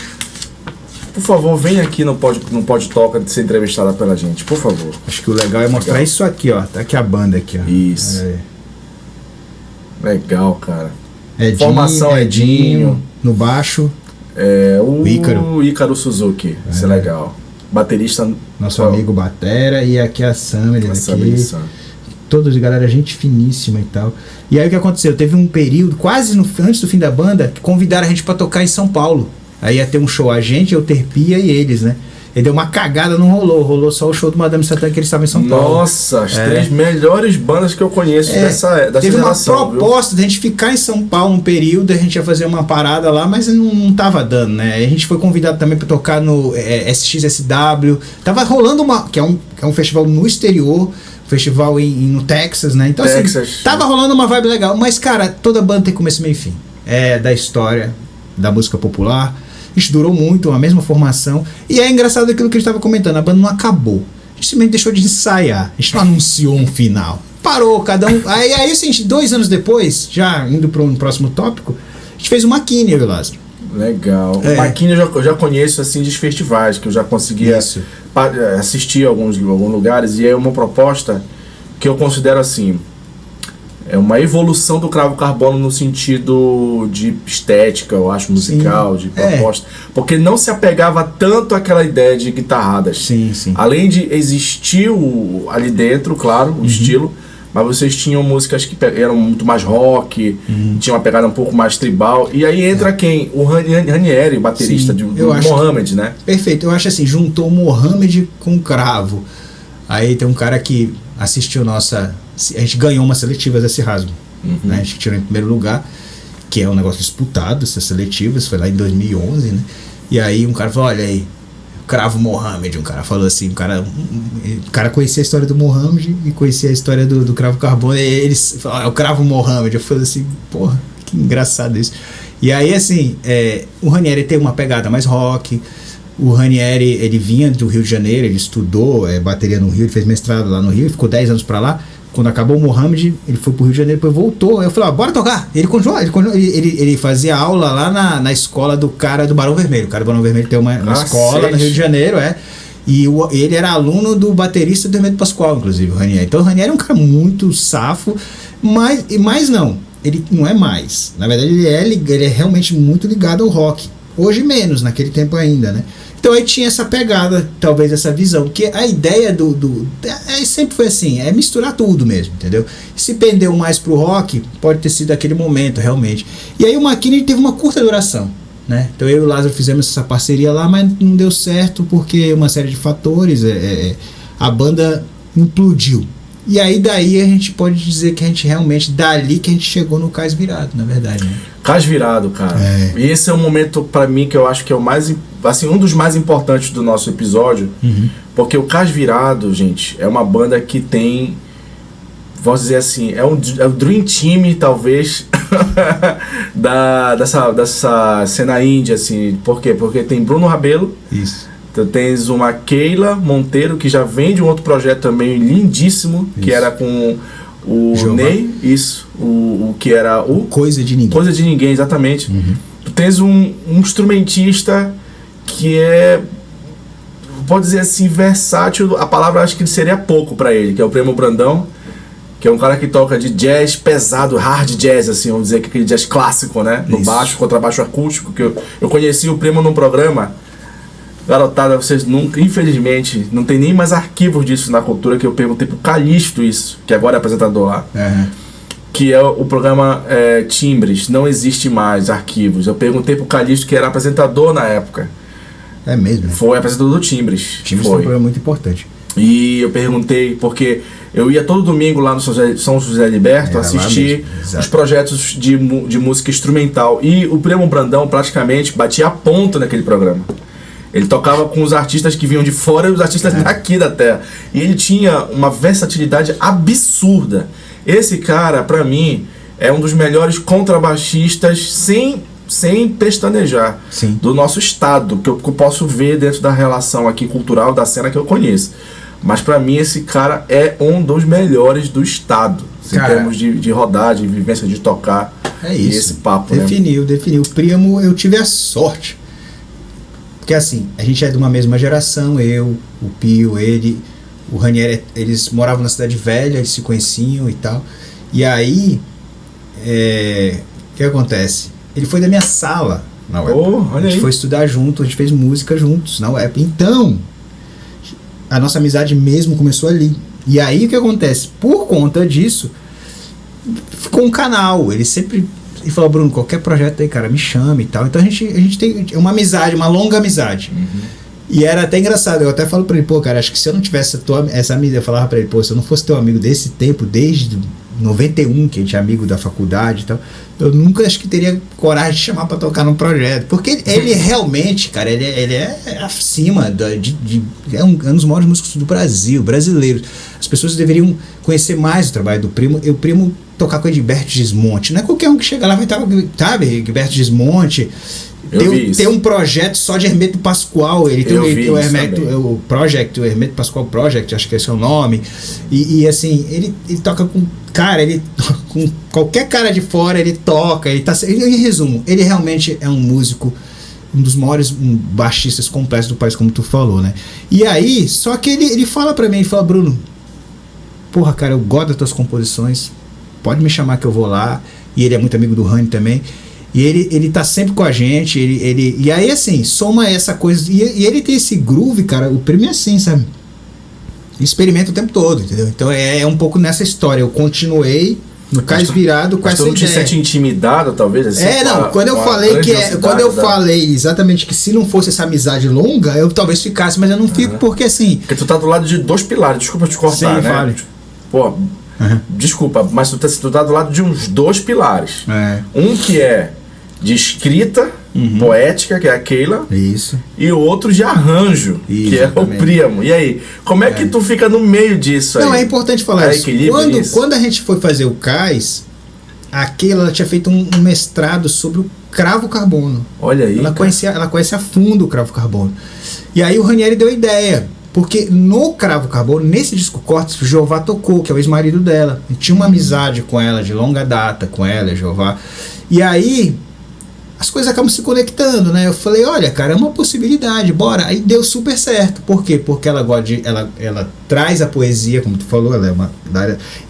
Por favor, vem aqui no Pod Toca de ser entrevistada pela gente, por favor. Acho que o legal é mostrar isso aqui, ó. Tá aqui a banda aqui, ó. Isso. Legal, cara. Formação Edinho. No baixo. O Ícaro Suzuki. Isso é legal. Baterista. Nosso amigo Batera. E aqui a Summeris aqui. Todos, galera, gente finíssima e tal. E aí o que aconteceu? Teve um período, quase antes do fim da banda, que convidaram a gente pra tocar em São Paulo. Aí ia ter um show, a gente, eu, Terpia e eles, né? E deu uma cagada, não rolou só o show do Madame Satã, que eles estavam em São Paulo. Nossa, as 3 melhores bandas que eu conheço dessa teve geração. Teve uma proposta de a gente ficar em São Paulo um período, a gente ia fazer uma parada lá, mas não tava dando, né? A gente foi convidado também para tocar no SXSW. Tava rolando que é um festival no exterior, festival no Texas, né? Então Texas, assim, tava rolando uma vibe legal, mas cara, toda banda tem começo, meio e fim. É da história da música popular. A gente durou muito, a mesma formação. E é engraçado aquilo que a gente estava comentando, a banda não acabou. A gente simplesmente deixou de ensaiar. A gente não anunciou um final. Parou, cada um. Aí assim, 2 anos depois, já indo para um próximo tópico, a gente fez o Maquine, eu e o Lázaro. Legal. O Maquine eu já conheço assim de festivais, que eu já conseguia assistir a alguns lugares. E é uma proposta que eu considero assim. é uma evolução do Cravo Carbono no sentido de estética, eu acho, musical, de proposta. Porque não se apegava tanto àquela ideia de guitarradas. Sim, sim. Além de existir ali dentro, claro, o estilo, mas vocês tinham músicas que eram muito mais rock, tinham uma pegada um pouco mais tribal. E aí entra quem? O Ranieri, baterista do Mohamed, né? Perfeito. Eu acho assim, juntou o Mohamed com o Cravo. Aí tem um cara que assistiu nossa... A gente ganhou uma seletiva desse rasgo. Né? A gente tirou em primeiro lugar, que é um negócio disputado, essas seletivas, foi lá em 2011, né? E aí um cara falou, olha aí, Cravo Mohamed, um cara falou assim, o cara conhecia a história do Mohamed e conhecia a história do Cravo Carbono, e eles falaram, é o Cravo Mohamed. Eu falei assim, porra, que engraçado isso. E aí assim, o Ranieri tem uma pegada mais rock. O Ranieri, ele vinha do Rio de Janeiro, ele estudou bateria no Rio, ele fez mestrado lá no Rio, ficou 10 anos pra lá. Quando acabou o Mohamed, ele foi pro Rio de Janeiro, depois voltou. Eu falei, bora tocar. Ele continuou, ele fazia aula lá na escola do cara do Barão Vermelho. O cara do Barão Vermelho tem uma escola no Rio de Janeiro, E ele era aluno do baterista do Hermeto Pascoal, inclusive, o Ranieri. Então o Ranieri é um cara muito safo, mas não. Ele não é mais. Na verdade, ele é realmente muito ligado ao rock. Hoje menos, naquele tempo ainda, né? Então aí tinha essa pegada, talvez essa visão, porque a ideia sempre foi assim, misturar tudo mesmo, entendeu? Se pendeu mais pro rock, pode ter sido aquele momento, realmente. E aí o McKinney teve uma curta duração, né? Então eu e o Lázaro fizemos essa parceria lá, mas não deu certo porque uma série de fatores, a banda implodiu. E aí daí a gente pode dizer que a gente realmente, dali que a gente chegou no Cais Virado, na verdade, né? Cais Virado, cara. E esse é um momento pra mim que eu acho que é o mais, assim, um dos mais importantes do nosso episódio, porque o Cais Virado, gente, é uma banda que tem, vamos dizer assim, é o Dream Team, talvez, dessa cena índia, assim. Por quê? Porque tem Bruno Rabelo. Isso. Então tens uma Keila Monteiro, que já vem de um outro projeto também lindíssimo, que era com o Jeová. Ney, o que era o... Coisa de Ninguém. Coisa de Ninguém, exatamente. Tu tens um instrumentista que pode dizer assim, versátil, a palavra acho que seria pouco pra ele, que é o Primo Brandão, que é um cara que toca de jazz pesado, hard jazz, assim, vamos dizer, que aquele jazz clássico, né? No baixo, contrabaixo acústico, que eu conheci o Primo num programa. Garotada, vocês nunca, infelizmente, não tem nem mais arquivos disso na cultura, que eu perguntei pro Calixto isso, que agora é apresentador lá. Que é o programa Timbres, não existe mais arquivos. Eu perguntei pro Calixto, que era apresentador na época. É mesmo, né? Foi apresentador do Timbres. Timbres foi um programa muito importante. E eu perguntei, porque eu ia todo domingo lá no São José Liberto assistir os projetos de música instrumental. E o Primo Brandão praticamente batia ponto naquele programa. Ele tocava com os artistas que vinham de fora e os artistas daqui da terra. E ele tinha uma versatilidade absurda. Esse cara, pra mim, é um dos melhores contrabaixistas sem pestanejar do nosso estado, que eu posso ver dentro da relação aqui cultural da cena que eu conheço. Mas pra mim esse cara é um dos melhores do estado, em termos de rodar, de vivência, de tocar. É isso. E esse papo, definiu. O Primo, eu tive a sorte. Porque assim, a gente é de uma mesma geração, eu, o Pio, ele, o Ranieri, eles moravam na Cidade Velha, eles se conheciam e tal. E aí, o que acontece? Ele foi da minha sala na UEP. A gente foi estudar junto, a gente fez música juntos na UEP. Então, a nossa amizade mesmo começou ali. E aí o que acontece? Por conta disso, ficou um canal. Ele falou, Bruno, qualquer projeto aí, cara, me chame e tal. Então a gente tem uma amizade, uma longa amizade. E era até engraçado, eu até falo pra ele, pô, cara, acho que se eu não tivesse essa amizade, eu falava pra ele, pô, se eu não fosse teu amigo desse tempo, desde 91, que a gente é amigo da faculdade e tal, eu nunca acho que teria coragem de chamar pra tocar num projeto. Porque ele realmente, cara, ele é acima, é um dos maiores músicos do Brasil, brasileiro. As pessoas deveriam conhecer mais o trabalho do Primo. E o Primo tocar com o Egberto Gismonti. Não é qualquer um que chega lá vai estar, sabe, Egberto Gismonti. Tem um projeto só de Hermeto Pascoal. Ele tem o Hermeto Pascoal Project, acho que esse é o nome. E assim, ele toca com. Cara, com qualquer cara de fora, ele toca. Em resumo, ele realmente é um músico, um dos maiores baixistas completos do país, como tu falou, né? E aí, só que ele fala pra mim, ele fala, Bruno, porra, cara, eu gosto das tuas composições, pode me chamar que eu vou lá. E ele é muito amigo do Rani também. E ele tá sempre com a gente. E aí, assim, soma essa coisa. E ele tem esse groove, cara. O prêmio é assim, sabe? Experimenta o tempo todo, entendeu? Então é um pouco nessa história. Eu continuei no Cais Virado com essa ideia. Você não te sente intimidado, talvez? Assim, quando eu falei quando eu falei exatamente que se não fosse essa amizade longa, eu talvez ficasse, mas eu não fico porque assim... Porque tu tá do lado de 2 pilares, desculpa te cortar, sim, né? Vale. Pô, desculpa, mas tu tá do lado de uns 2 pilares. Um que é de escrita poética, que é a Keila. Isso. E outro de arranjo, que é o Primo. E aí, como é que tu fica no meio disso aí? Não, é importante falar isso. Quando a gente foi fazer o Cais, a Keila ela tinha feito um mestrado sobre o cravo carbono. Olha aí. Ela conhece a fundo o cravo carbono. E aí o Ranieri deu a ideia. Porque no cravo carbono, nesse disco Cortes, o Jeová tocou, que é o ex-marido dela. E tinha uma amizade com ela, de longa data, com ela, Jeová. E aí... as coisas acabam se conectando, né? Eu falei, olha, cara, é uma possibilidade, bora. Aí deu super certo. Por quê? Porque ela gosta de... Ela traz a poesia, como tu falou, ela é uma...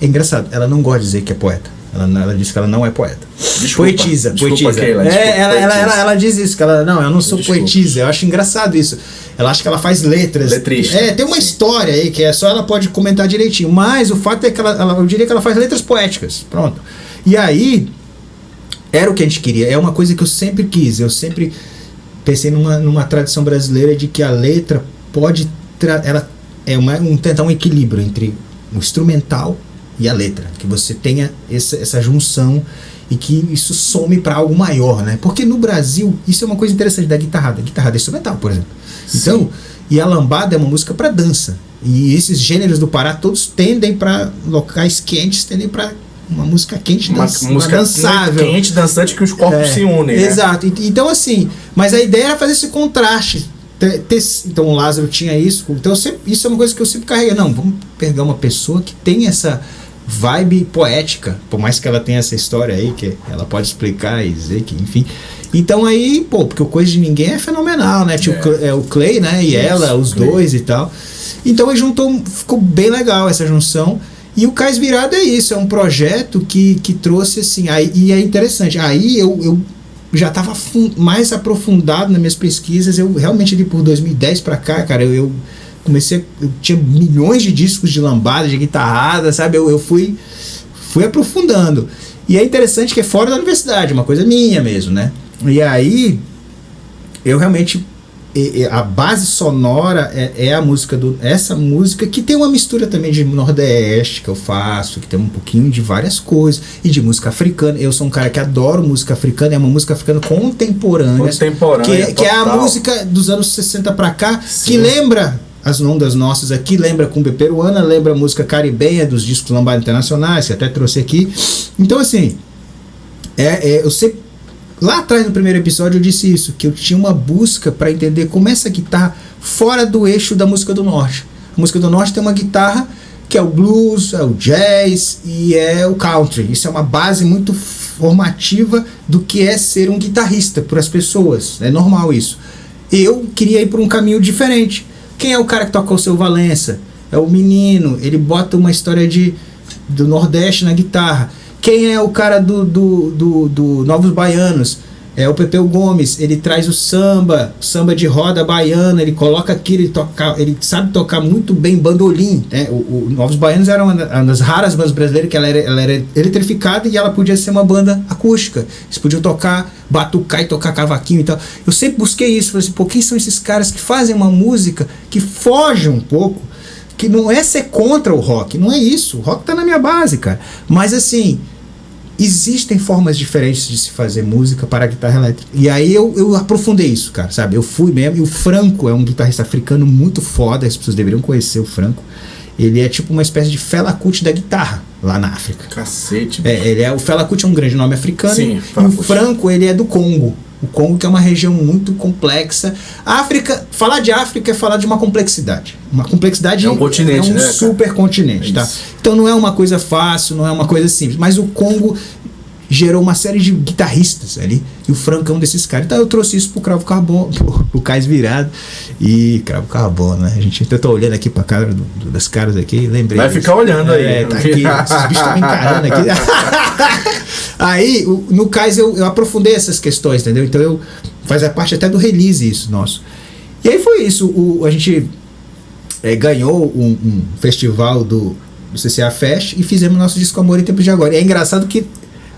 É engraçado, ela não gosta de dizer que é poeta. Ela diz que ela não é poeta. Poetisa. Keila, ela diz isso, que ela... Não, eu não sou poetisa. Eu acho engraçado isso. Ela acha que ela faz letras. Letrista. Tem uma história aí que só ela pode comentar direitinho. Mas o fato é que eu diria que ela faz letras poéticas. Pronto. E aí... era o que a gente queria, é uma coisa que eu sempre quis, eu sempre pensei numa tradição brasileira de que a letra pode, ela é tentar um equilíbrio entre o instrumental e a letra, que você tenha essa junção e que isso some para algo maior, né? Porque no Brasil, isso é uma coisa interessante da guitarrada é instrumental, por exemplo. Então, sim. E a lambada é uma música para dança, e esses gêneros do Pará todos tendem para locais quentes, tendem para uma música quente, uma música dançável. Quente, dançante, que os corpos se unem. Exato. Né? Então, assim, mas a ideia era fazer esse contraste. Então, o Lázaro tinha isso. Então, isso é uma coisa que eu sempre carreguei. Não, vamos pegar uma pessoa que tem essa vibe poética, por mais que ela tenha essa história aí, que ela pode explicar e dizer que, enfim. Então, aí, porque o Coisa de Ninguém é fenomenal, né? Tipo, o Clay, né? E ela, os dois e tal. Então, aí ficou bem legal essa junção. E o Cais Virado é isso, é um projeto que trouxe assim, e é interessante, aí eu já estava mais aprofundado nas minhas pesquisas, eu realmente ali por 2010 para cá, cara, eu tinha milhões de discos de lambada, de guitarrada, sabe, eu fui aprofundando, e é interessante que é fora da universidade, uma coisa minha mesmo, né, e aí eu realmente... a base sonora é a música essa música que tem uma mistura também de Nordeste que eu faço, que tem um pouquinho de várias coisas e de música africana. Eu sou um cara que adoro música africana, é uma música africana contemporânea que é a música dos anos 60 pra cá. Sim. Que lembra as ondas nossas aqui, lembra cumbia peruana, lembra a música caribenha dos discos lambada internacionais, que até trouxe aqui. Então assim, eu sempre... Lá atrás, no primeiro episódio, eu disse isso, que eu tinha uma busca para entender como essa guitarra fora do eixo da música do Norte. A música do Norte tem uma guitarra que é o blues, é o jazz e é o country. Isso é uma base muito formativa do que é ser um guitarrista para as pessoas. É normal isso. Eu queria ir por um caminho diferente. Quem é o cara que toca o Seu Valença? É o menino, ele bota uma história do Nordeste na guitarra. Quem é o cara do Novos Baianos? É o Pepeu Gomes. Ele traz o samba de roda baiana, ele coloca aquilo, ele sabe tocar muito bem bandolim, né? O Novos Baianos era uma das raras bandas brasileiras que ela era eletrificada e ela podia ser uma banda acústica. Eles podiam tocar, batucar e tocar cavaquinho e tal. Eu sempre busquei isso, falei assim, quem são esses caras que fazem uma música que foge um pouco, que não é ser contra o rock, não é isso. O rock tá na minha base, cara. Mas assim, existem formas diferentes de se fazer música para a guitarra elétrica. E aí eu aprofundei isso, cara, sabe? Eu fui mesmo. E o Franco é um guitarrista africano muito foda, as pessoas deveriam conhecer o Franco. Ele é tipo uma espécie de Fela Kuti da guitarra lá na África. Cacete. O Fela Kuti é um grande nome africano. Sim, e o Franco, ele é do Congo. O Congo, que é uma região muito complexa. Falar de África é falar de uma complexidade. Uma complexidade é um continente, né, super continente, tá? Então não é uma coisa fácil, não é uma coisa simples. Mas o Congo gerou uma série de guitarristas ali, e o Franco é um desses caras. Então eu trouxe isso pro Cravo Carbono, pro Cais Virado, e Cravo Carbono, né? Eu tô olhando aqui pra cara das caras aqui, lembrei. Vai ficar olhando aí. Tá aqui, esses bichos estão me encarando aqui. Aí, no Cais eu aprofundei essas questões, entendeu? Então faz a parte até do release isso nosso. E aí foi isso, a gente ganhou um festival do CCA Fest e fizemos nosso disco Amor em Tempos de Agora. E é engraçado que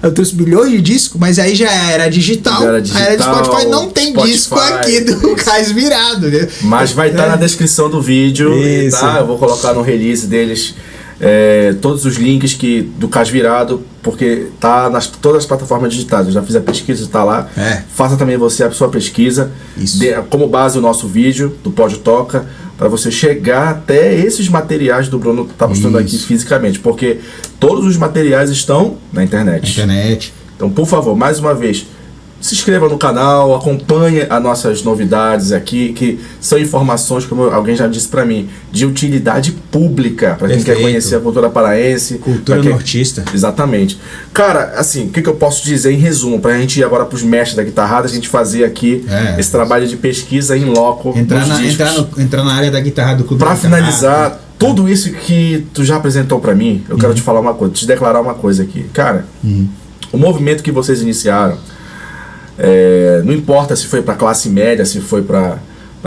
eu trouxe milhões de discos, mas aí já era digital. Aí era de Spotify, não tem disco aqui do Cais Virado, né? Mas vai estar na descrição do vídeo, tá? Eu vou colocar no release deles todos os links do Cais Virado, porque tá todas as plataformas digitais. Eu já fiz a pesquisa, tá lá. Faça também você a sua pesquisa, como base o nosso vídeo do Pode Toca, para você chegar até esses materiais do Bruno que tá mostrando aqui fisicamente, porque todos os materiais estão na internet. Então, por favor, mais uma vez, se inscreva no canal, acompanhe as nossas novidades aqui, que são informações, como alguém já disse para mim, de utilidade pública, para quem quer conhecer a cultura paraense. Cultura nortista. Exatamente. Cara, assim, o que eu posso dizer em resumo, pra gente ir agora pros mestres da guitarrada, a gente fazer aqui esse trabalho de pesquisa em loco. Entrar na área da guitarra do clube. Pra finalizar, tudo isso que tu já apresentou para mim, eu quero te falar uma coisa, te declarar uma coisa aqui. Cara, o movimento que vocês iniciaram, não importa se foi para classe média, se foi para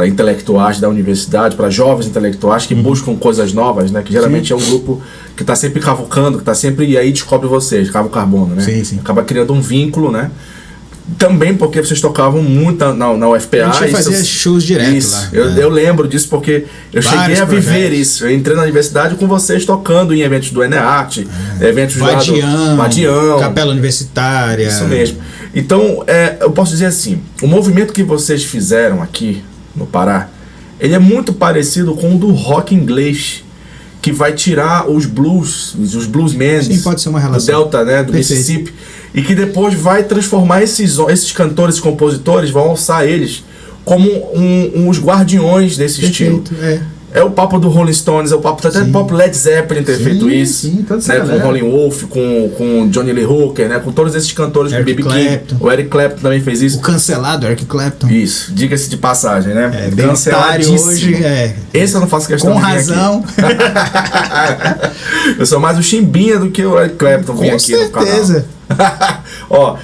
intelectuais da universidade, para jovens intelectuais que buscam coisas novas, né? Que geralmente é um grupo que está sempre cavucando, que está sempre, e aí descobre vocês, Cravo Carbono, né? Sim. Acaba criando um vínculo, né? Também porque vocês tocavam muito na UFPA. A gente fazia shows direto lá. Eu lembro disso porque eu cheguei a viver isso. Eu entrei na universidade com vocês tocando em eventos do ENEARTE, eventos do Vadião, Capela Universitária. Isso mesmo. Então, eu posso dizer assim, o movimento que vocês fizeram aqui no Pará, ele é muito parecido com o do rock inglês, que vai tirar os bluesmen do Delta, né, do Mississippi, e que depois vai transformar esses cantores e compositores, vão alçar eles como uns guardiões desse estilo. É o papo do Rolling Stones, é o papo até do próprio Led Zeppelin ter feito isso, né, com o Rolling Wolf, com Johnny Lee Hooker, né, com todos esses cantores, com o B.B. King, o Eric Clapton também fez isso. O cancelado Eric Clapton. Isso, diga-se de passagem, né? Bem canceladíssimo hoje, Esse eu não faço questão com de vir razão. Eu sou mais o Chimbinha do que o Eric Clapton vir aqui no canal. Com certeza. Ó,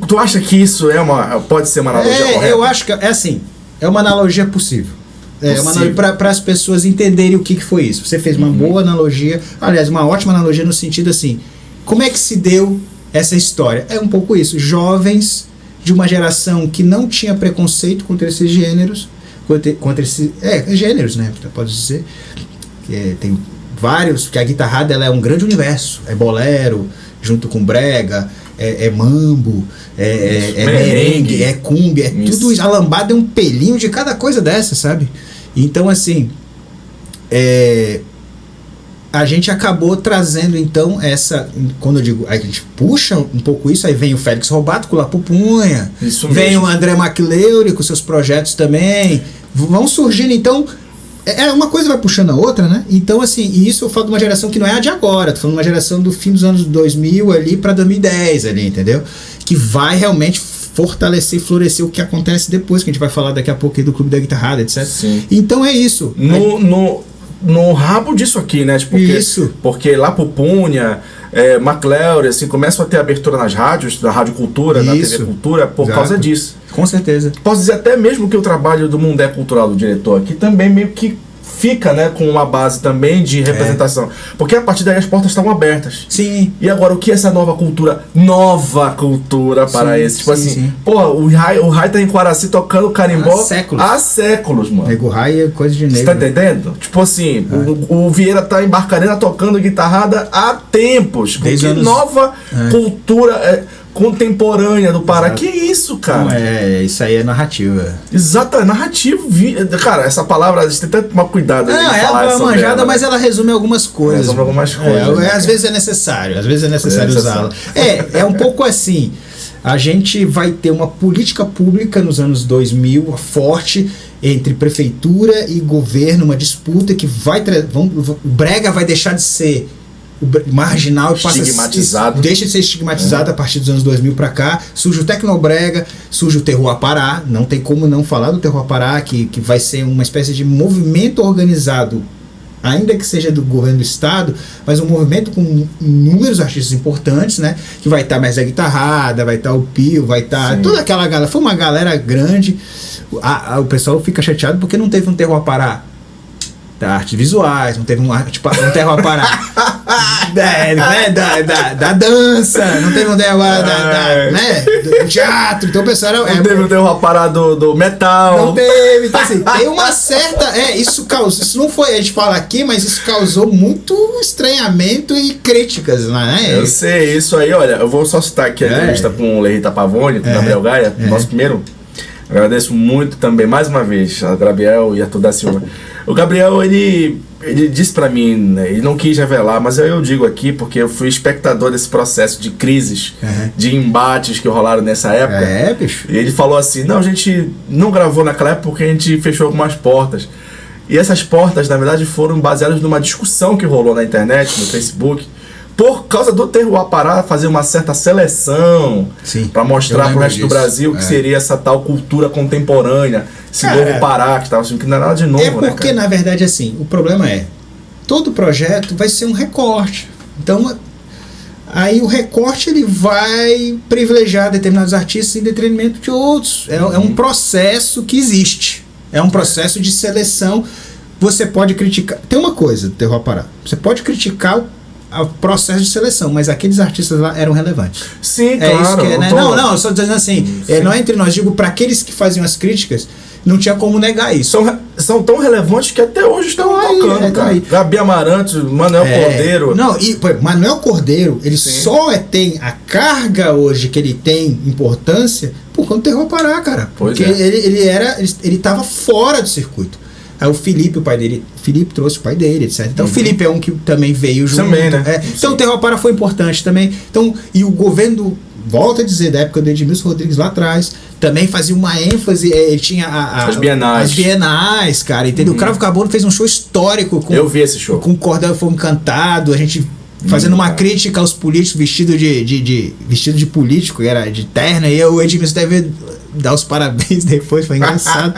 tu acha que isso pode ser uma analogia correta? Eu acho que é uma analogia possível. Para as pessoas entenderem o que foi isso. Você fez uma boa analogia, aliás, uma ótima analogia no sentido assim, como é que se deu essa história? É um pouco isso, jovens de uma geração que não tinha preconceito contra esses gêneros, contra esses gêneros, né, pode dizer, que tem vários, porque a guitarrada ela é um grande universo, é bolero, junto com brega, é mambo, merengue, é cumbia, tudo isso. A lambada é um pelinho de cada coisa dessa, sabe? Então, assim, a gente acabou trazendo, então, quando eu digo, a gente puxa um pouco isso, aí vem o Félix Robato com o La Pupunha, vem o André McLeod com seus projetos também, vão surgindo, então, uma coisa vai puxando a outra, né? Então, assim, e isso eu falo de uma geração que não é a de agora, tô falando de uma geração do fim dos anos 2000 ali para 2010 ali, entendeu? Que vai realmente fortalecer e florescer o que acontece depois, que a gente vai falar daqui a pouco aí do Clube da Guitarrada, etc. Sim. Então é isso. No rabo disso aqui, né? Porque lá Pupunha, McLeod, assim, começam a ter abertura nas rádios, na Rádio Cultura, na TV Cultura, por causa disso. Com certeza. Posso dizer até mesmo que o trabalho do Mundé Cultural do diretor aqui também meio que fica, né, com uma base também de representação. Porque a partir daí as portas estão abertas. Sim. E agora, o que é essa nova cultura paraense? Tipo assim, pô, o Rai tá em Quaraci tocando carimbó há séculos, mano. Nego Rai é coisa de negro. Você tá entendendo? Tipo assim, o Vieira tá em Barcarena tocando guitarrada há tempos. Que nova cultura contemporânea do Pará. Que isso, cara? Não, isso aí é narrativa. Exato, é narrativo. Cara, essa palavra, a gente tem que tomar cuidado. Ela é manjada, mas ela resume algumas coisas. Resume algumas coisas. Às vezes é necessário usá-la. É um pouco assim. A gente vai ter uma política pública nos anos 2000 forte entre prefeitura e governo, uma disputa que o brega vai deixar de ser marginal e passa estigmatizado. Deixa de ser estigmatizado a partir dos anos 2000 para cá. Surge o Tecnobrega, surge o Terroir Pará. Não tem como não falar do Terroir Pará, que vai ser uma espécie de movimento organizado, ainda que seja do governo do estado, mas um movimento com inúmeros artistas importantes, né? Que vai estar mais a Guitarrada, vai estar o Pio, vai estar toda aquela galera. Foi uma galera grande. O pessoal fica chateado porque não teve um Terroir Pará da artes visuais, não teve um Terroir Pará da dança, não teve um Terroir do teatro. Então o pessoal não teve um Terroir Pará do metal. Não teve. Então assim, tem uma certa... isso não foi, a gente fala aqui, mas isso causou muito estranhamento e críticas, né? Eu sei, isso aí, olha, eu vou só citar aqui a entrevista com o Lerita Pavone, com o Gabriel Gaia, nosso primeiro. Agradeço muito também, mais uma vez, a Gabriel e Arthur da Silva. O Gabriel, ele disse pra mim, né, ele não quis revelar, mas eu digo aqui porque eu fui espectador desse processo de crises, de embates que rolaram nessa época. Bicho. E ele falou assim, não, a gente não gravou naquela época porque a gente fechou algumas portas. E essas portas, na verdade, foram baseadas numa discussão que rolou na internet, no Facebook, por causa do Terroir Pará fazer uma certa seleção para mostrar pro resto do Brasil que seria essa tal cultura contemporânea, esse novo Pará que estava assim, que não é nada de novo. É porque, na verdade, assim, o problema é, todo projeto vai ser um recorte. Então, aí o recorte ele vai privilegiar determinados artistas em detrimento de outros. É um processo que existe. É um processo de seleção. Você pode criticar... Tem uma coisa do Terroir Pará. Você pode criticar o processo de seleção, mas aqueles artistas lá eram relevantes. Sim, claro. Isso que é, né? Não, eu só dizendo assim, não é entre nós, digo para aqueles que faziam as críticas, não tinha como negar isso. São tão relevantes que até hoje estão tocando, cara. Gabi Amarantos, Manuel Cordeiro. Não, Manuel Cordeiro, ele só tem a carga hoje que ele tem importância por conta do Terroir Pará, cara. Porque ele estava fora do circuito. Aí o Felipe, o pai dele, trouxe o pai dele, etc. Então o Felipe é um que também veio junto. Também, né? Então o Terroir Pará foi importante também. Então, e o governo, volta a dizer, da época do Edmilson Rodrigues lá atrás, também fazia uma ênfase, ele tinha as bienais. As bienais, cara, entendeu? O Cravo Carbono fez um show histórico. Eu vi esse show. Com o Cordel Fogo Encantado, a gente fazendo uma crítica aos políticos vestido de político, era de terno, e o Edmilson deve dar os parabéns depois, foi engraçado.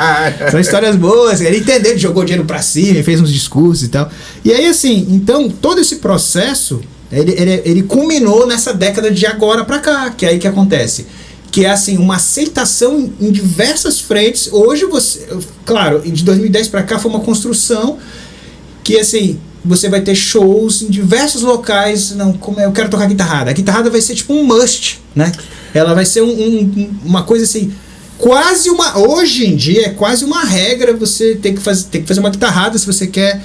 São histórias boas, ele entendeu, ele jogou dinheiro pra cima, fez uns discursos e tal. E aí assim, então todo esse processo ele culminou nessa década de agora pra cá, que é aí que acontece, que é assim, uma aceitação em diversas frentes. Hoje claro, de 2010 pra cá foi uma construção que assim, você vai ter shows em diversos locais. Não, eu quero tocar guitarrada. A guitarrada vai ser tipo um must, né? Ela vai ser uma coisa assim, quase uma... Hoje em dia é quase uma regra você ter que fazer uma guitarrada se você quer...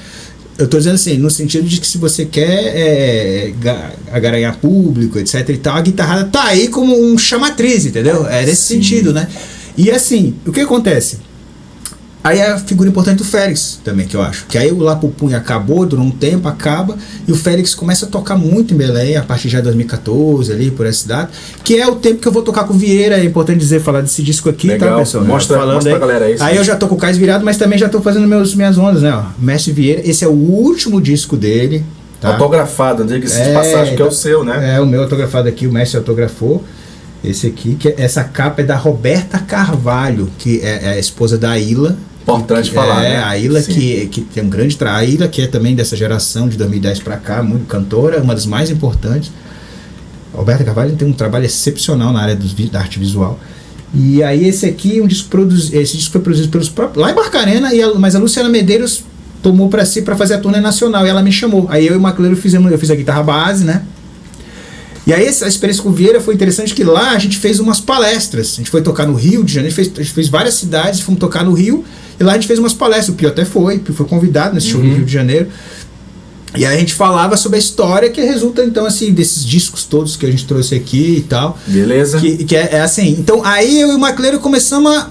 Eu tô dizendo assim, no sentido de que se você quer agaranhar público, etc e tal, a guitarrada tá aí como um chamatriz, entendeu? É nesse sentido, né? E assim, o que acontece? Aí é a figura importante do Félix também, que eu acho. Que aí o Lá Pro Punho acabou, durou um tempo, acaba, e o Félix começa a tocar muito em Belém, a partir já de 2014, ali, por essa data, que é o tempo que eu vou tocar com o Vieira. É importante falar desse disco aqui. Legal. Tá, pessoal? Mostra pra galera aí. Aí eu já tô com o Cais virado, mas também já tô fazendo minhas ondas, né? Ó. Mestre Vieira, esse é o último disco dele. Tá? Autografado, diga-se de passagem, que é o seu, né? É, o meu autografado aqui, o Mestre autografou. Esse aqui, essa capa é da Roberta Carvalho, que é a esposa da Ilha. Importante falar, né? A Ilha que tem um grande trabalho. A Ilha, que é também dessa geração de 2010 para cá, muito cantora, uma das mais importantes. A Roberta Carvalho tem um trabalho excepcional na área da arte visual. E aí esse aqui, esse disco foi produzido pelos próprios, lá em Barcarena, mas a Luciana Medeiros tomou para si para fazer a turnê nacional, e ela me chamou. Aí eu e o Macleiro eu fiz a guitarra base, né? E aí a experiência com o Vieira foi interessante, que lá a gente fez umas palestras. A gente foi tocar no Rio de Janeiro, a gente fez várias cidades, fomos tocar no Rio, e lá a gente fez umas palestras. O Pio até foi convidado nesse show no Rio de Janeiro. E aí a gente falava sobre a história que resulta, então, assim, desses discos todos que a gente trouxe aqui e tal. Beleza. Que é assim. Então aí eu e o Macleiro começamos a...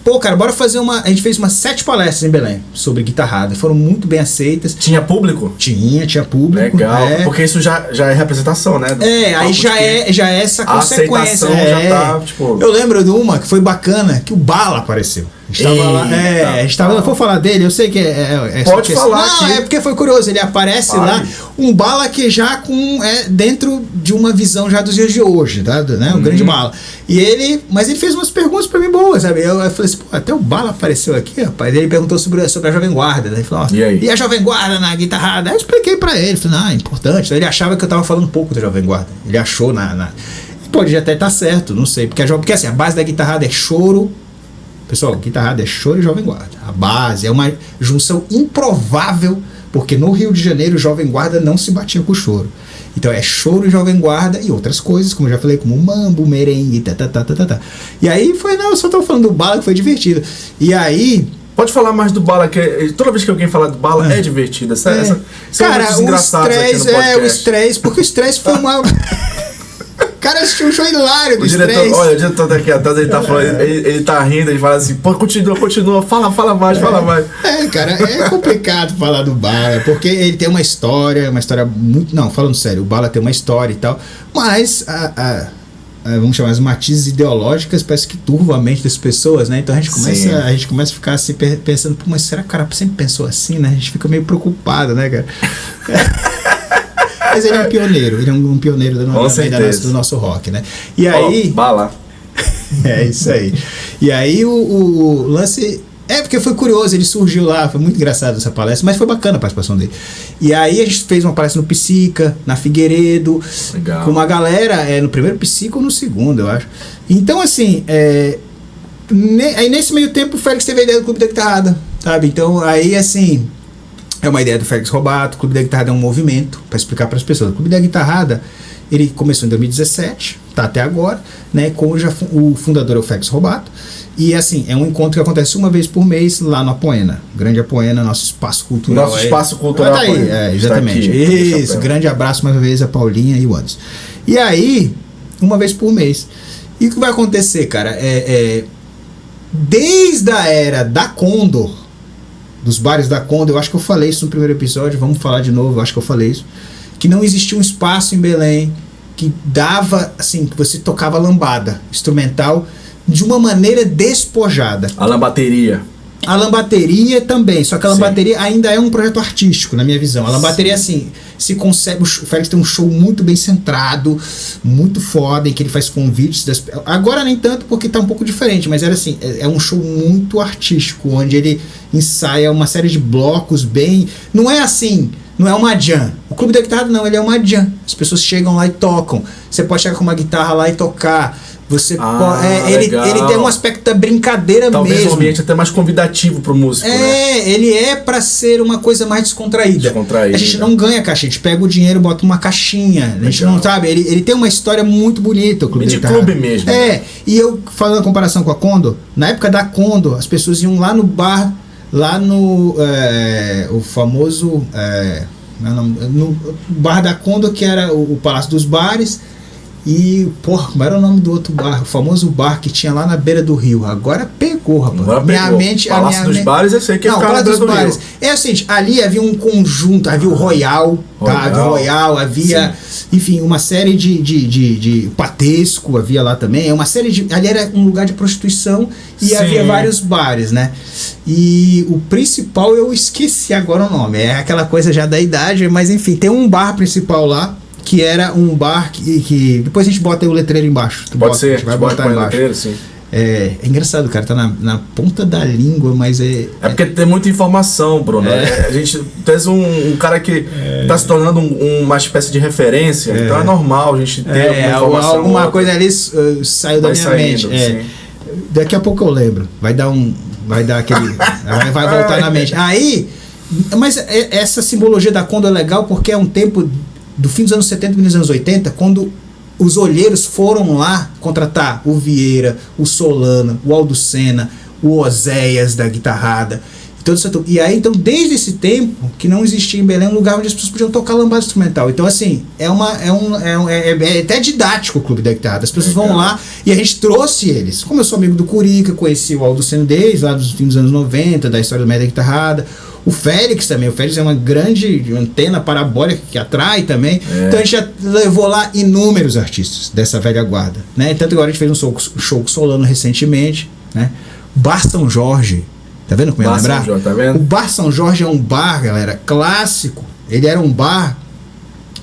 Pô, cara, bora fazer uma... A gente fez umas 7 palestras em Belém sobre guitarrada. Foram muito bem aceitas. Tinha público? Tinha público. Legal, porque isso já é representação, né? Aí já é essa consequência. A aceitação já tá, tipo... Eu lembro de uma que foi bacana, que o Bala apareceu. Estava lá, a gente tava, vou falar dele, eu sei que pode falar. Não, é porque foi curioso, ele aparece lá, um Bala que já dentro de uma visão já dos dias de hoje, tá? Né? O grande Bala. Mas ele fez umas perguntas pra mim boas, sabe? Eu falei assim, pô, até o Bala apareceu aqui, rapaz. Ele perguntou sobre a Jovem Guarda, né? Ele falou, e a Jovem Guarda na guitarrada? Aí eu expliquei pra ele, falei, é importante. Então, ele achava que eu tava falando um pouco da Jovem Guarda. Ele achou pode até estar certo, não sei, porque assim, a base da guitarrada é choro. Pessoal, guitarrada é choro e Jovem Guarda. A base é uma junção improvável, porque no Rio de Janeiro o Jovem Guarda não se batia com o choro. Então é choro e Jovem Guarda e outras coisas, como eu já falei, como mambo, merengue, E aí eu só tô falando do Bala, que foi divertido. E aí... Pode falar mais do Bala, que toda vez que alguém fala do Bala é divertido. Cara, o estresse, porque o estresse foi uma... Cara, assistiu um show hilário do Stress. Olha, o diretor daqui atrás, ele tá falando, ele tá rindo, ele fala assim, pô, continua, fala mais. Cara, é complicado falar do Bala, porque ele tem uma história muito... Não, falando sério, o Bala tem uma história e tal, mas vamos chamar as matizes ideológicas, parece que turvam a mente das pessoas, né? Então a gente começa a ficar assim, pensando, pô, mas será que o cara sempre pensou assim, né? A gente fica meio preocupado, né, cara? Mas ele é um pioneiro, do nosso rock, né? E aí... Bala. É isso aí. E aí o lance... porque foi curioso, ele surgiu lá, foi muito engraçado essa palestra, mas foi bacana a participação dele. E aí a gente fez uma palestra no Psica, na Figueiredo, legal, com uma galera, no primeiro Psica ou no segundo, eu acho. Então, assim, aí nesse meio tempo o Félix teve a ideia do Clube da Guitarrada, sabe? Então, aí, assim... É uma ideia do Félix Robato. O Clube da Guitarrada é um movimento, para explicar para as pessoas. O Clube da Guitarrada, ele começou em 2017, tá até agora, né? O fundador é o Félix Robato. E assim, é um encontro que acontece uma vez por mês lá no Apoena. Grande Apoena, nosso espaço cultural. Nosso espaço cultural. Tá aí, exatamente. Isso, grande abraço mais uma vez a Paulinha e o Anderson. E aí, uma vez por mês. E o que vai acontecer, cara? Desde a era da Condor, dos bares da Condor, eu acho que eu falei isso no primeiro episódio, vamos falar de novo, eu acho que eu falei isso, que não existia um espaço em Belém que dava, assim, que você tocava lambada instrumental de uma maneira despojada. A lambateria. A lambateria também, só que a lambateria ainda é um projeto artístico, na minha visão. A lambateria, assim, se concebe... O Félix tem um show muito bem centrado, muito foda, em que ele faz convites. Agora nem tanto, porque tá um pouco diferente, mas era assim, é um show muito artístico, onde ele ensaia uma série de blocos bem... Não é assim, não é uma jam. O Clube da Guitarra não, ele é uma jam. As pessoas chegam lá e tocam. Você pode chegar com uma guitarra lá e tocar. Você pode, ele tem um aspecto da brincadeira. Talvez mesmo. Um ambiente até mais convidativo pro músico. Né? Ele é pra ser uma coisa mais descontraída. A gente não ganha caixa, a gente pega o dinheiro, bota uma caixinha. A gente não sabe. Ele tem uma história muito bonita. O Clube de clube mesmo. E eu, falando a comparação com a Condor, na época da Condor, as pessoas iam lá no bar, lá no o famoso no bar da Condor, que era o Palácio dos Bares. E, porra, como era o nome do outro bar? O famoso bar que tinha lá na beira do rio. Agora pegou, rapaz. Palácio dos Bares, eu sei que não, Palácio dos Bares. É o seguinte, ali havia um conjunto, havia o Royal, havia, enfim, uma série de Patesco, havia lá também. Uma série de... Ali era um lugar de prostituição e havia vários bares, né? E o principal, eu esqueci agora o nome. É aquela coisa já da idade, mas enfim, tem um bar principal lá, que era um bar que depois a gente bota aí o letreiro embaixo. Pode ser, a gente vai botar embaixo. Letreiro, sim. É engraçado, cara, tá na ponta da língua, mas é porque tem muita informação, Bruno. A gente tem um cara que tá se tornando uma espécie de referência, então é normal a gente ter alguma informação. Alguma coisa ali saiu da minha mente. Daqui a pouco eu lembro. Vai dar aquele. vai voltar na mente. Aí, mas essa simbologia da Condor é legal porque é um tempo do fim dos anos 70 e dos anos 80, quando os olheiros foram lá contratar o Vieira, o Solano, o Aldo Senna, o Oséias da guitarrada. E aí, então, desde esse tempo, que não existia em Belém um lugar onde as pessoas podiam tocar lambada instrumental. Então, assim, é até didático o Clube da Guitarrada. As pessoas vão lá e a gente trouxe eles. Como eu sou amigo do Curica, conheci o Aldo Senna desde lá dos fins dos anos 90, da história do Média da Guitarrada. O Félix também, o Félix é uma grande antena parabólica que atrai também. Então a gente já levou lá inúmeros artistas dessa velha guarda, né? Tanto que agora a gente fez um show com Solano recentemente, né? Bar São Jorge. Tá vendo como eu ia lembrar? São Jorge, tá vendo? O Bar São Jorge é um bar, galera, clássico. Ele era um bar.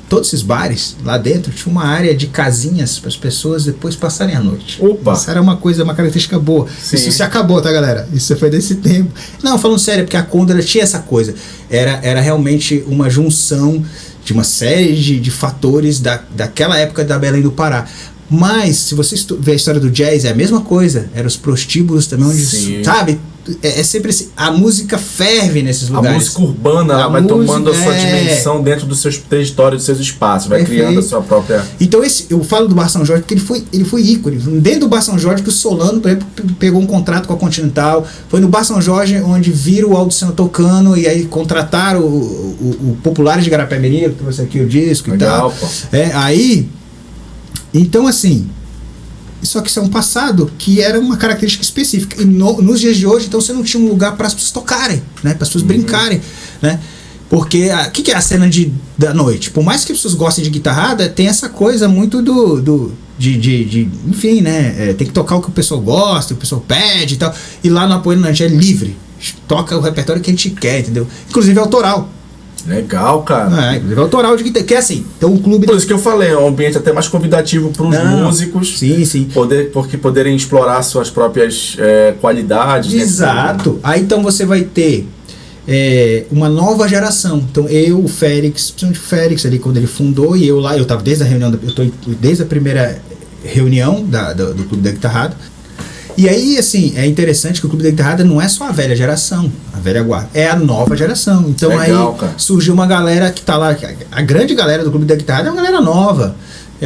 Todos esses bares, lá dentro, tinha uma área de casinhas para as pessoas depois passarem a noite. Opa! Isso era uma característica boa. Sim. Isso se acabou, tá, galera? Isso foi desse tempo. Não, falando sério, porque a Condra tinha essa coisa. Era realmente uma junção de uma série de fatores daquela época da Belém do Pará. Mas, se você ver a história do jazz, é a mesma coisa. Eram os prostíbulos também, onde, sabe? É sempre assim, a música ferve nesses lugares. A música urbana, ela vai tomando a sua dimensão dentro dos seus territórios, dos seus espaços, vai criando a sua própria... Então eu falo do Bar São Jorge porque ele foi ícone. Dentro do Bar São Jorge que o Solano, por exemplo, pegou um contrato com a Continental. Foi no Bar São Jorge onde viram o Aldo Senna tocando e aí contrataram o Populares de Garapé-Miri, que trouxe aqui o disco. Legal, e tal. Aí, então assim... Só que isso é um passado que era uma característica específica. E nos dias de hoje, então, você não tinha um lugar para as pessoas tocarem, né? Para as pessoas brincarem, né? Porque o que é a cena da noite? Por mais que as pessoas gostem de guitarrada, tem essa coisa muito enfim, né? Tem que tocar o que o pessoal gosta, o pessoal pede e tal. E lá no Apoio a gente é livre. Toca o repertório que a gente quer, entendeu? Inclusive autoral. Legal, cara. É autoral de guitarra. Que é assim, então o clube... Por isso que eu falei, é um ambiente até mais convidativo para os músicos. Sim. Porque poderem explorar suas próprias qualidades. Exato. Aí então você vai ter uma nova geração. Então o Félix, principalmente o Félix ali, quando ele fundou, e eu lá, eu estava desde a reunião, eu estou desde a primeira reunião do Clube da Guitarrada. E aí, assim, é interessante que o Clube da Guitarrada não é só a velha geração, a velha guarda, é a nova geração. Então legal, aí cara. Surgiu uma galera que tá lá, a grande galera do Clube da Guitarrada é uma galera nova.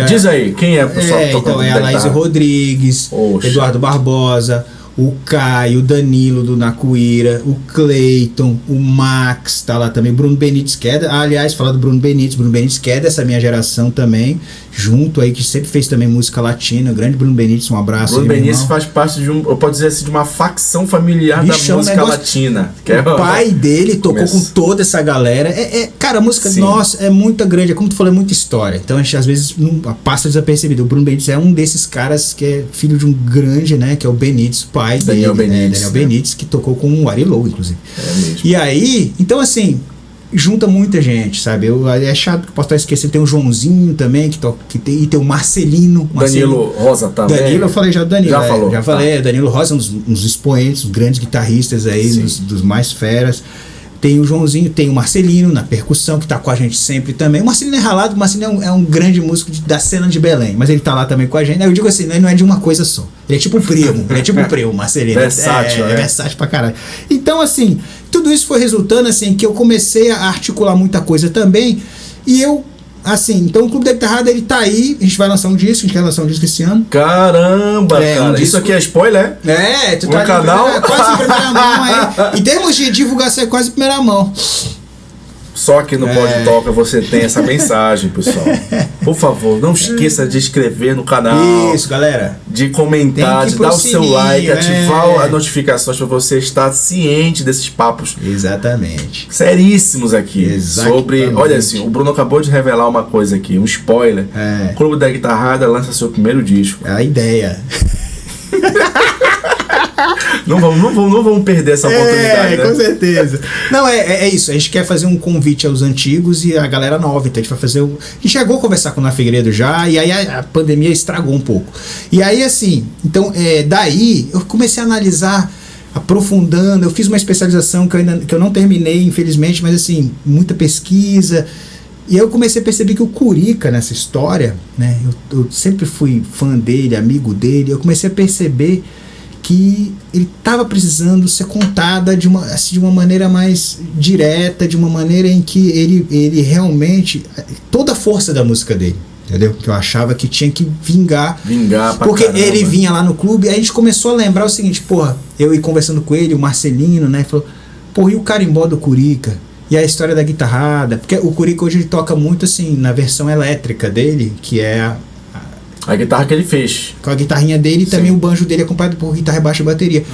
Diz aí, quem é o pessoal que toca? Então é a Laís Rodrigues, Eduardo Barbosa, o Caio, o Danilo do Nacuíra, o Cleiton, o Max, tá lá também, Bruno Benites, que aliás, falar do Bruno Benites, que é dessa minha geração também, junto aí, que sempre fez também música latina, o grande Bruno Benites, um abraço. Bruno Benites faz parte eu posso dizer assim, de uma facção familiar da música latina. Que o pai dele tocou com toda essa galera, cara, a música nossa é muito grande, como tu falou, é muita história, então a gente às vezes passa desapercebido. O Bruno Benites é um desses caras que é filho de um grande, né, que é o Benites, pai Daniel dele, Benites, Daniel Benites, que tocou com o Ari Low, inclusive. É mesmo. E aí, então assim, junta muita gente, sabe? É chato que posso estar esquecendo, tem o Joãozinho também, e tem o Marcelino. Danilo Rosa também. Danilo, eu falei já do Danilo. Já falei, tá. Danilo Rosa, um dos expoentes, um grandes guitarristas aí, dos mais feras. Tem o Joãozinho, tem o Marcelino na percussão, que tá com a gente sempre também. O Marcelino é ralado, o Marcelino é um grande músico da cena de Belém, mas ele tá lá também com a gente. Eu digo assim, ele não é de uma coisa só. Ele é tipo o primo, o Marcelino. Versátil, é versátil pra caralho. Então, assim, tudo isso foi resultando, assim, que eu comecei a articular muita coisa também, e eu, assim, então o Clube da Guitarrada, ele tá aí, a gente vai lançar um disco, a gente quer lançar um disco esse ano. Caramba, cara, isso aqui é spoiler? Tu tá canal? Quase em primeira mão aí. Em termos de divulgação, é quase em primeira mão. Só que no Pod Toca você tem essa mensagem, pessoal. Por favor, não esqueça de inscrever no canal. Isso, galera. De comentar, de dar o seu like, ativar as notificações para você estar ciente desses papos. Exatamente. Seríssimos aqui. Exatamente. Sobre. Olha assim, o Bruno acabou de revelar uma coisa aqui, um spoiler. O Clube da Guitarrada lança seu primeiro disco. É a ideia. Não vamos perder essa oportunidade, né? Com certeza. Não, é isso. A gente quer fazer um convite aos antigos e a galera nova. Então a gente vai fazer A gente chegou a conversar com o Ná Figueiredo já, e aí a pandemia estragou um pouco. E aí, assim, então, daí eu comecei a analisar, aprofundando. Eu fiz uma especialização que eu não terminei, infelizmente, mas assim, muita pesquisa. E aí eu comecei a perceber que o Curica, nessa história, né? Eu sempre fui fã dele, amigo dele. Eu comecei a perceber que ele estava precisando ser contada de uma maneira mais direta, de uma maneira em que ele realmente... Toda a força da música dele, entendeu? Que eu achava que tinha que vingar pra porque caramba. Ele vinha lá no clube, aí a gente começou a lembrar o seguinte, porra, eu ia conversando com ele, o Marcelino, né? Falou, porra, e o carimbó do Curica? E a história da guitarrada? Porque o Curica hoje ele toca muito assim, na versão elétrica dele, que é a guitarra que ele fez. Com a guitarrinha dele e também o banjo dele acompanhado por guitarra, baixo e bateria.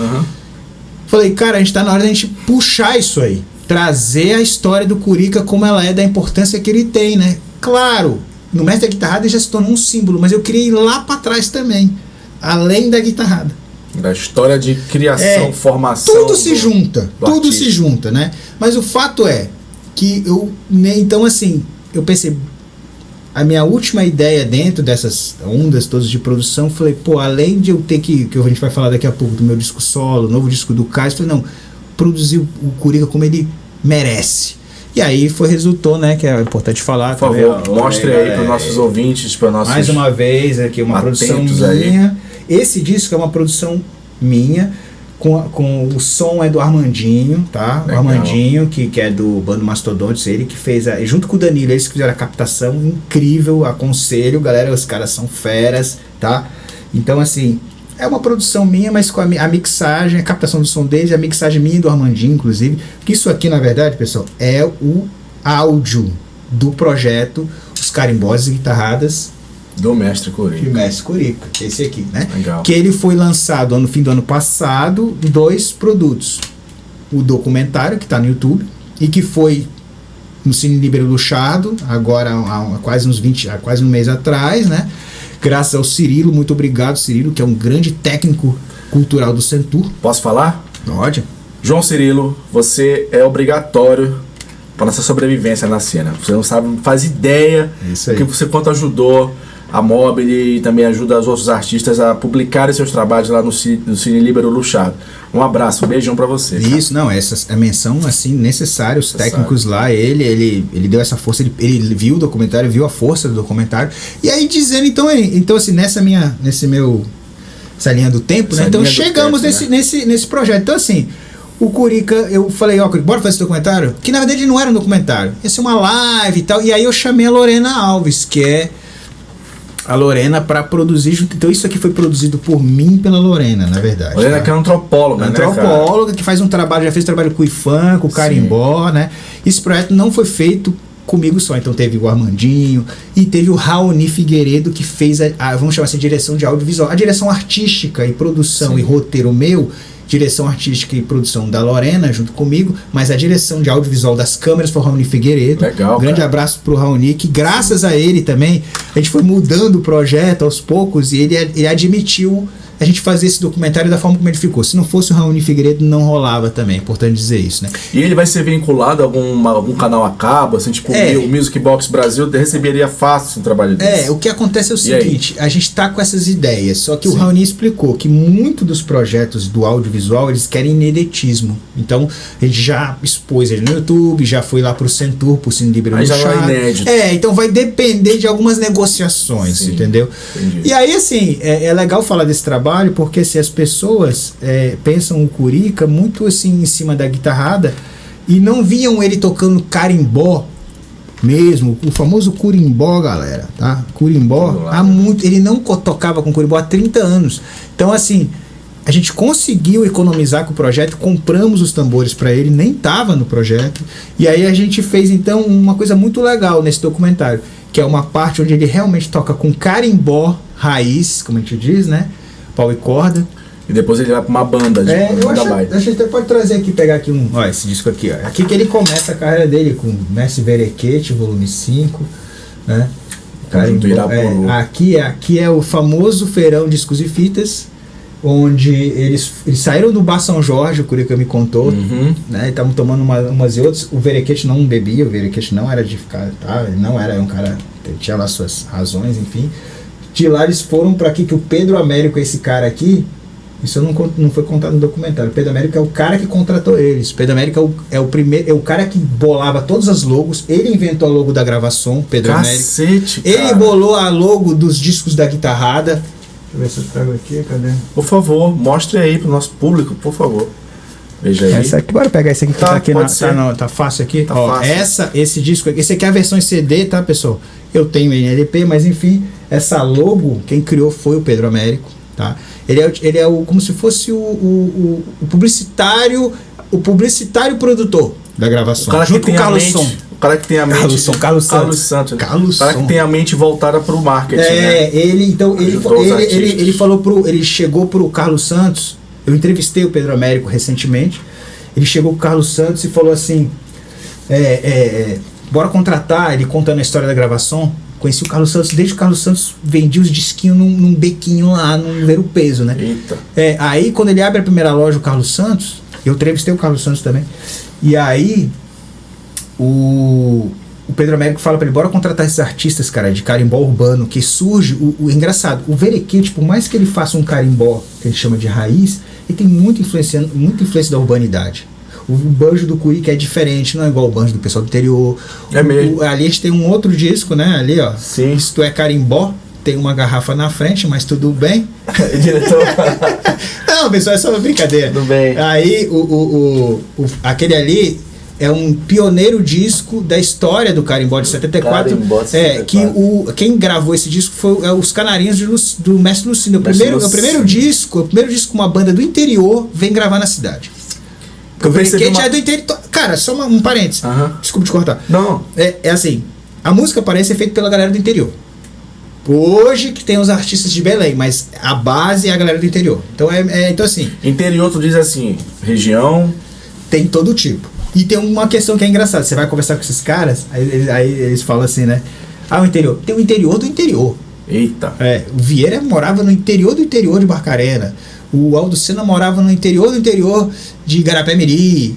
Falei, cara, a gente tá na hora da gente puxar isso aí. Trazer a história do Curica como ela é, da importância que ele tem, né? Claro, no Mestre da Guitarrada ele já se tornou um símbolo, mas eu queria ir lá pra trás também. Além da guitarrada. Da história de criação, formação. Tudo se junta, tudo se junta, né? Mas o fato é que então assim, eu pensei, a minha última ideia dentro dessas ondas todas de produção, falei, pô, além de eu ter que a gente vai falar daqui a pouco do meu disco solo, novo disco do Caio, falei, não, produzir o Curica como ele merece. E aí resultou, né, que é importante falar. Por favor, mostre aí para os nossos ouvintes, para nossos... Mais uma vez, aqui uma produção minha. Aí. Esse disco é uma produção minha, com o som é do Armandinho, tá? Legal. O Armandinho, que é do Bando Mastodontes, ele que fez, junto com o Danilo, eles que fizeram a captação incrível, aconselho, galera, os caras são feras, tá? Então, assim, é uma produção minha, mas com a mixagem, a captação do som deles, a mixagem minha e do Armandinho, inclusive, que isso aqui, na verdade, pessoal, é o áudio do projeto Os Carimbós e Guitarradas do Mestre Curica. Do Mestre Curica, esse aqui, né? Legal. Que ele foi lançado no fim do ano passado, 2 produtos. O documentário, que está no YouTube, e que foi no Cine Libero Luchado, agora há quase um mês atrás, né? Graças ao Cirilo, muito obrigado, Cirilo, que é um grande técnico cultural do Centur. Posso falar? Pode. João Cirilo, você é obrigatório para nossa sobrevivência na cena. Você não sabe, não faz ideia do que você quanto ajudou a Mobile e também ajuda os outros artistas a publicarem seus trabalhos lá no Cine Libero Luchado. Um abraço, um beijão pra você. Isso, cara. Não, essa é menção assim necessária, os técnicos lá, ele deu essa força, ele viu o documentário, viu a força do documentário, e aí dizendo, então assim, essa linha do tempo, né? Então chegamos nesse projeto. Então assim, o Curica, eu falei, ó, bora fazer esse documentário? Que na verdade não era um documentário, ia ser uma live e tal, e aí eu chamei a Lorena Alves, que é a Lorena, para produzir junto. Então isso aqui foi produzido por mim e pela Lorena, na verdade. Lorena, tá? Que é antropóloga, antropóloga, que faz já fez trabalho com o IFAM, com o Carimbó, né? Esse projeto não foi feito comigo só, então teve o Armandinho e teve o Raoni Figueiredo, que fez vamos chamar assim, direção de audiovisual, a direção artística e produção e roteiro meu, direção artística e produção da Lorena junto comigo, mas a direção de audiovisual das câmeras foi o Raoni Figueiredo. Legal, grande abraço pro Raoni, que graças a ele também a gente foi mudando o projeto aos poucos e ele admitiu a gente fazer esse documentário da forma como ele ficou. Se não fosse o Raoni Figueiredo, não rolava também, é importante dizer isso, né? E ele vai ser vinculado a algum canal a cabo, assim, tipo o Music Box Brasil receberia fácil um trabalho desse. O que acontece é o seguinte, a gente tá com essas ideias, só que o Raoni explicou que muito dos projetos do audiovisual, eles querem ineditismo. Então, a gente já expôs ele no YouTube, já foi lá pro Centur, pro Cine Libero Luchado. Já não é inédito. Então vai depender de algumas negociações, entendeu? Entendi. E aí, assim, é legal falar desse trabalho, porque se as pessoas pensam o Curica muito assim em cima da guitarrada e não viam ele tocando carimbó mesmo, o famoso curimbó, galera, tá? Curimbó, ele não tocava com curimbó há 30 anos. Então, assim, a gente conseguiu economizar com o projeto, compramos os tambores para ele, nem tava no projeto, e aí a gente fez então uma coisa muito legal nesse documentário, que é uma parte onde ele realmente toca com carimbó raiz, como a gente diz, né? Pau e corda. E depois ele vai pra uma banda de a gente até pode trazer aqui, pegar aqui olha esse disco aqui, ó. Aqui que ele começa a carreira dele com Mestre Verequete, volume 5, né? Aqui é o famoso feirão discos e fitas, onde eles saíram do Bar São Jorge, o Curica me contou, né? Estavam tomando umas e outras. O Verequete não bebia, o Verequete não era de ficar, tá? Ele não era um cara, ele tinha lá suas razões, enfim. De lá eles foram para aqui, que o Pedro Américo, esse cara aqui, isso não foi contado no documentário. O Pedro Américo é o cara que contratou eles. O Pedro Américo é o primeiro, é o cara que bolava todas as logos. Ele inventou a logo da gravação, Pedro Cacete, Américo. Ele bolou a logo dos discos da guitarrada. Deixa eu ver se eu trago aqui, cadê? Por favor, mostre aí pro nosso público, por favor. Veja aí. Essa aqui, bora pegar esse aqui que tá aqui tá fácil aqui. Tá fácil. Esse disco aqui, esse aqui é a versão em CD, tá, pessoal? Eu tenho em LP, mas enfim, essa logo, quem criou foi o Pedro Américo, tá? Ele é como se fosse o publicitário produtor da gravação. O cara junto com o Carlos Som. O cara que tem a mente. Carlos Santos. O cara que tem a mente voltada pro marketing. Né? Ele falou ele chegou pro Carlos Santos. Eu entrevistei o Pedro Américo recentemente. Ele chegou pro Carlos Santos e falou assim: bora contratar, ele contando a história da gravação, Conheci o Carlos Santos desde que o Carlos Santos vendia os disquinhos num bequinho lá, no Ver o Peso, né? Eita. Aí quando ele abre a primeira loja, o Carlos Santos, eu entrevistei o Carlos Santos também, e aí o Pedro Américo fala pra ele, bora contratar esses artistas, cara, de carimbó urbano, que surge, o engraçado, o Verequete, por mais que ele faça um carimbó, que ele chama de raiz, ele tem muita influência da urbanidade. O banjo do Curi, que é diferente, não é igual o banjo do pessoal do interior. É mesmo. Ali a gente tem um outro disco, né? Ali, ó. Sim. Se tu é carimbó, tem uma garrafa na frente, mas tudo bem. Diretor. Não, pessoal, é só uma brincadeira. Tudo bem. Aí, aquele ali é um pioneiro disco da história do carimbó de 74. Carimbó de 74. Quem gravou esse disco foi os Canarinhos do Mestre Lucino. O primeiro disco com uma banda do interior vem gravar na cidade. O Verequete é do interior. Cara, só um parênteses. Desculpa te cortar. Não. É assim, a música parece ser feita pela galera do interior. Hoje que tem os artistas de Belém, mas a base é a galera do interior. Então então assim. Interior, tu diz assim, região. Tem todo tipo. E tem uma questão que é engraçada. Você vai conversar com esses caras, aí eles falam assim, né? O interior. Tem o interior do interior. Eita. O Vieira morava no interior do interior de Barcarena. O Aldo Sena morava no interior do interior de Igarapé-Miri.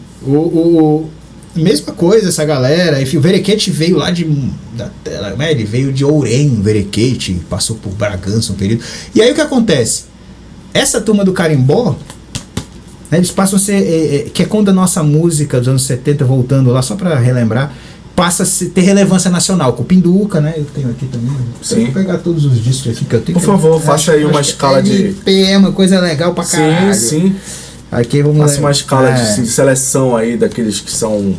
Mesma coisa essa galera. Enfim, o Verequete veio lá ele veio de Ourém, o Verequete, passou por Bragança um período. E aí o que acontece? Essa turma do carimbó, né, eles passam a ser, que é quando a nossa música dos anos 70, voltando lá só para relembrar, passa a ter relevância nacional, com o Pinduca, né? Eu tenho aqui também. Sim. Vou pegar todos os discos aqui que eu tenho. Por favor, faça aí uma escala de... LP é uma coisa legal pra caralho. Sim. Aqui vamos faça uma escala de seleção aí daqueles que são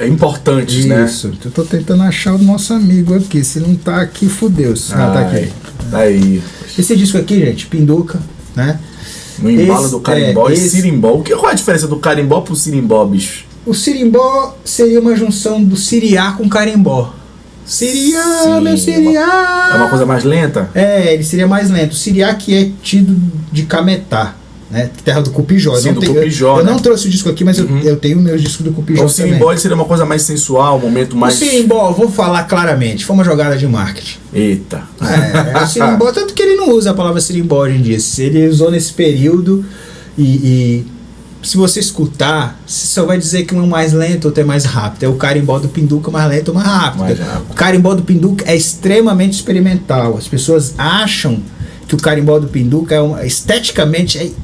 importantes, isso, né? Isso. Eu tô tentando achar o nosso amigo aqui. Se não tá aqui, fudeu. Tá aqui. Aí. Esse disco aqui, gente, Pinduca, né? No embalo do carimbó e sirimbó. Qual é a diferença do carimbó pro sirimbó, bicho? O sirimbó seria uma junção do siriá com carimbó. Siriá, sim, meu siriá! É uma coisa mais lenta? Ele seria mais lento. O siriá que é tido de Cametá, né? Terra do Cupijó. Sim, do Cupijó, eu não trouxe o disco aqui, mas eu tenho meus discos do Cupijó. O sirimbó seria uma coisa mais sensual, um momento mais... O sirimbó, vou falar claramente, foi uma jogada de marketing. Eita. O sirimbó, tanto que ele não usa a palavra sirimbó hoje em dia. Ele usou nesse período e se você escutar, você só vai dizer que um é mais lento, outro é mais rápido. É o carimbó do Pinduca mais lento ou mais rápido. O carimbó do Pinduca é extremamente experimental. As pessoas acham que o carimbó do Pinduca esteticamente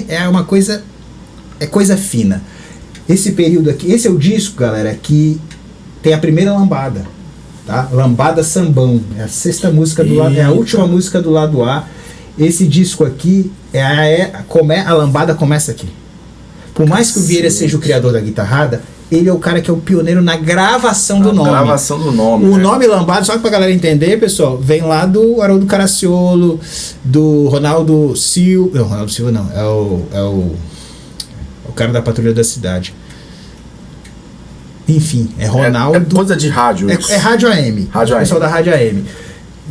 é uma coisa, é coisa fina. Esse período aqui, esse é o disco, galera, que tem a primeira lambada, tá? Lambada Sambão, é a sexta música do lado, é a última música do lado A. Esse disco aqui a lambada começa aqui. Por mais que o Vieira seja o criador da guitarrada, ele é o cara que é o pioneiro na gravação do nome. Gravação do nome. O nome Lambada, só que pra galera entender, pessoal, vem lá do Haroldo Caraciolo, do Ronaldo Silva. Não, Ronaldo Silva não, é o cara da Patrulha da Cidade. Enfim, é Ronaldo. É coisa de rádio. É Rádio AM. Rádio AM. O pessoal da Rádio AM.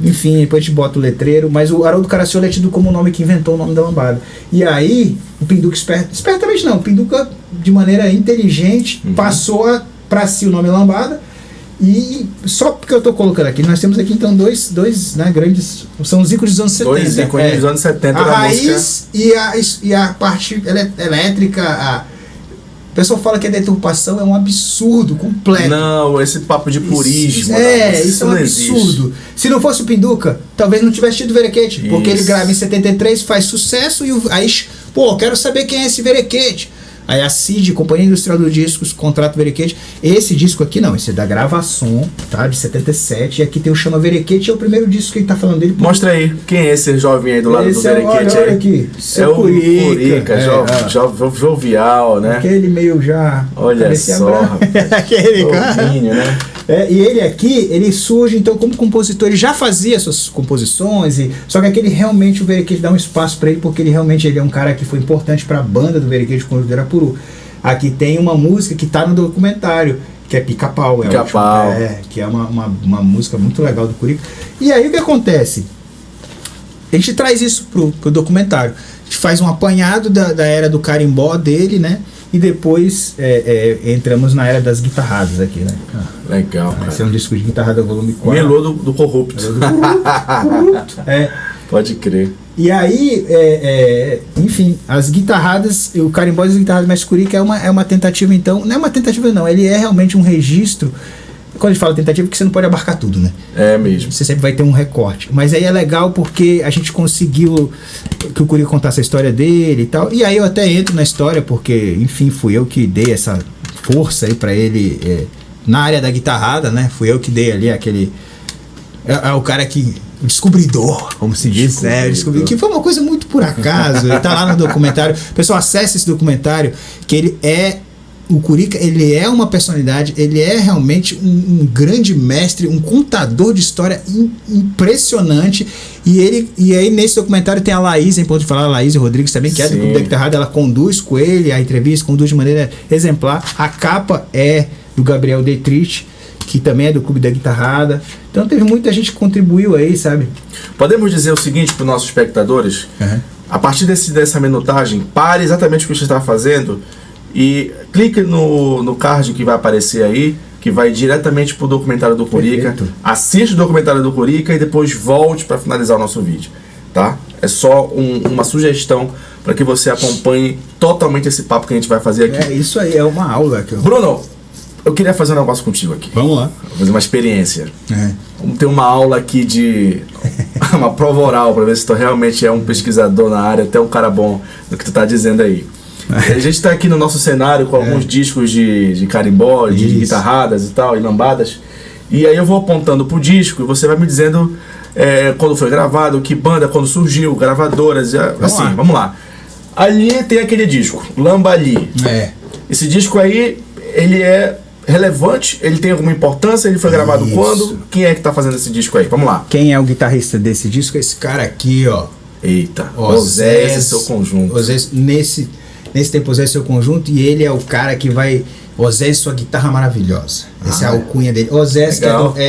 Enfim, depois a gente bota o letreiro, mas o Haroldo Caraciolo é tido como o nome que inventou o nome da lambada. E aí, o Pinduca espertamente não, o Pinduca de maneira inteligente passou para si o nome lambada. E só porque eu tô colocando aqui, nós temos aqui então dois né, grandes, são os ícones dos anos 70. Dois ícones dos anos 70 a da raiz música. E a parte elétrica. O pessoal fala que a deturpação é um absurdo completo. Não, esse papo de purismo. Isso é um absurdo. Se não fosse o Pinduca, talvez não tivesse tido o Verequete. Porque ele grava em 73, faz sucesso e aí, quero saber quem é esse Verequete. Aí a CID, Companhia Industrial dos Discos, contrata o Verequete. Esse disco aqui não, esse é da Gravação, tá? De 77. E aqui tem o Chama Verequete, é o primeiro disco que ele tá falando dele. Mostra aí, quem é esse jovem aí do lado do Verequete? Olha aqui, é o Curica, jovial, né? Aquele meio já... Olha só, aquele cara. Né? E ele aqui, ele surge então como compositor, ele já fazia suas composições, só que aquele realmente o Verequete dá um espaço para ele, porque ele realmente é um cara que foi importante para a banda do Verequete quando era Puru. Aqui tem uma música que tá no documentário, que é Pica-Pau. Que é uma música muito legal do Curica. E aí o que acontece? A gente traz isso pro documentário. A gente faz um apanhado da era do carimbó dele, né? E depois entramos na era das guitarradas aqui, né? Legal, cara. Esse é um disco de guitarrada volume 4. Melô do Corrupto. Pode crer. E aí, enfim, as guitarradas, o Carimbó das Guitarradas Mais Curica é uma tentativa, então, não é uma tentativa não, ele é realmente um registro. Quando a gente fala tentativa, porque você não pode abarcar tudo, né? É mesmo. Você sempre vai ter um recorte. Mas aí é legal porque a gente conseguiu que o Curica contasse a história dele e tal. E aí eu até entro na história porque, enfim, fui eu que dei essa força aí pra ele na área da guitarrada, né? Fui eu que dei ali aquele... É o cara que... O descobridor, como se diz. Descobridor, que foi uma coisa muito por acaso. Ele tá lá no documentário. Pessoal, acesse esse documentário, que ele é... O Curica, ele é uma personalidade, ele é realmente um grande mestre, um contador de história impressionante. E aí nesse documentário tem a Laís, em ponto de falar, a Laís Rodrigues também, que é do Clube da Guitarrada, ela conduz com ele a entrevista, conduz de maneira exemplar. A capa é do Gabriel Dietrich, que também é do Clube da Guitarrada. Então teve muita gente que contribuiu aí, sabe? Podemos dizer o seguinte para os nossos espectadores? A partir dessa minutagem, pare exatamente o que você está fazendo e clique no card que vai aparecer aí, que vai diretamente para o documentário do Curica. Perfeito. Assista o documentário do Curica e depois volte para finalizar o nosso vídeo, tá? É só uma sugestão para que você acompanhe totalmente esse papo que a gente vai fazer aqui. É isso aí, é uma aula aqui. Bruno, eu queria fazer um negócio contigo aqui. Vamos lá. Vou fazer uma experiência. Vamos ter uma aula aqui de... uma prova oral, para ver se tu realmente é um pesquisador na área, até um cara bom no que tu tá dizendo aí. A gente está aqui no nosso cenário com alguns discos de carimbó, de guitarradas e tal, e lambadas. E aí eu vou apontando pro disco e você vai me dizendo quando foi gravado, que banda, quando surgiu, gravadoras, assim, vamos lá. Ali tem aquele disco, Lambali. Esse disco aí, ele é relevante, ele tem alguma importância, ele foi gravado quando? Quem é que tá fazendo esse disco aí? Vamos lá. Quem é o guitarrista desse disco? Esse cara aqui, ó. Eita, Oséias e seu conjunto. Oséias, nesse tempo, Oséias e seu conjunto, e ele é o cara que vai... Oséias, sua guitarra maravilhosa. Essa é a alcunha dele. Oséias,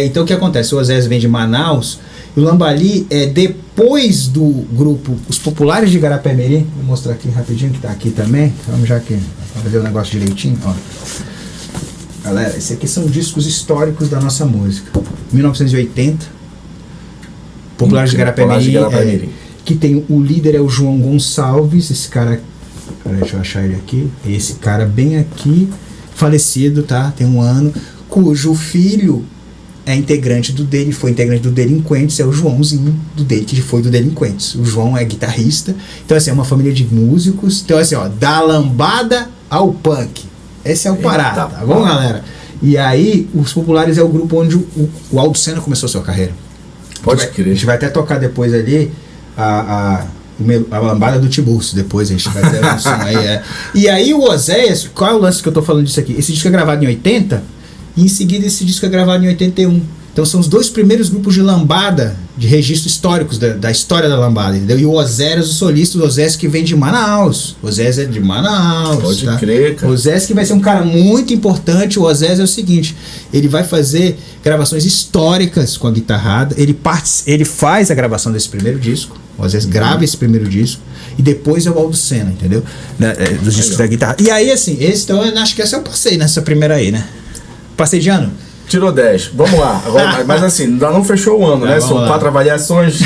então o que acontece? O Oséias vem de Manaus, e o Lambali é depois do grupo Os Populares de Igarapé-Mirim. Vou mostrar aqui rapidinho, que tá aqui também. Vamos já aqui, pra ver o negócio direitinho, ó. Galera, esses aqui são discos históricos da nossa música. 1980, Populares de Igarapé-Mirim, que tem o líder é o João Gonçalves, esse cara, deixa eu achar ele aqui, esse cara bem aqui, falecido, tá? Tem um ano, cujo filho é integrante do dele, foi integrante do Delinquentes, é o Joãozinho que foi do Delinquentes. O João é guitarrista, então assim, é uma família de músicos, então assim, ó, da lambada ao punk. Esse é o parada, tá bom, galera? E aí, Os Populares é o grupo onde o Aldo Senna começou a sua carreira. Pode crer. A gente vai até tocar depois ali a lambada do Tiburcio, depois a gente vai ter um som aí. E aí o Oséias, qual é o lance que eu tô falando disso aqui? Esse disco é gravado em 80 e em seguida esse disco é gravado em 81. Então são os dois primeiros grupos de lambada, de registros históricos da história da lambada, entendeu? E o Oséias, o solista, o Oséias que vem de Manaus. O Oséias é de Manaus. Pode crer, cara. O Oséias que vai ser um cara muito importante. O Oséias é o seguinte, ele vai fazer gravações históricas com a guitarrada, ele faz a gravação desse primeiro disco, o Oséias grava esse primeiro disco, e depois é o Aldo Senna, entendeu? Dos discos da guitarra. E aí, assim, então acho que esse eu passei nessa primeira aí, né? Passei de ano? Tirou 10. Vamos lá. Agora, mas assim, ainda não fechou o ano, né? São 4 avaliações.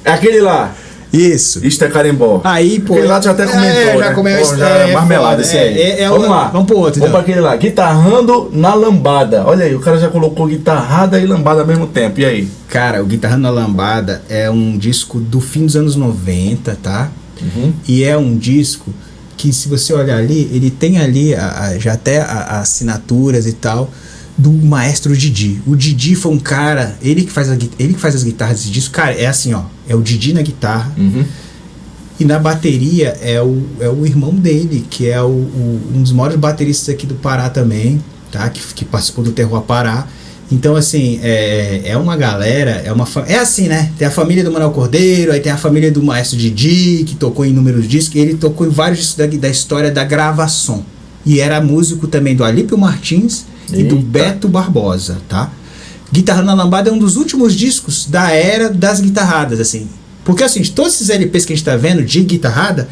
É aquele lá. Isso. Isto é carimbó. Aí, pô. Aquele lá tu já até comentou, já né? comeu Já é marmelada esse aí. Vamos lá. Vamos pro outro. Vamos pra aquele lá. Guitarrando na lambada. Olha aí, o cara já colocou guitarrada e lambada ao mesmo tempo. E aí? Cara, o Guitarrando na Lambada é um disco do fim dos anos 90, tá? E é um disco que, se você olhar ali, ele tem ali já até as assinaturas e tal do maestro Didi. O Didi foi um cara, ele que faz as guitarras desse disco. Cara, é assim, ó, é o Didi na guitarra, e na bateria é o irmão dele, que é um dos maiores bateristas aqui do Pará também, tá? Que participou do Terror Pará. Então, assim, é uma galera, é assim, né? Tem a família do Manuel Cordeiro, aí tem a família do maestro Didi, que tocou em inúmeros discos, e ele tocou em vários discos da história da gravação. E era músico também do Alípio Martins e do Beto Barbosa, tá? Guitarra na Lambada é um dos últimos discos da era das guitarradas, assim. Porque, assim, todos esses LPs que a gente tá vendo de guitarrada,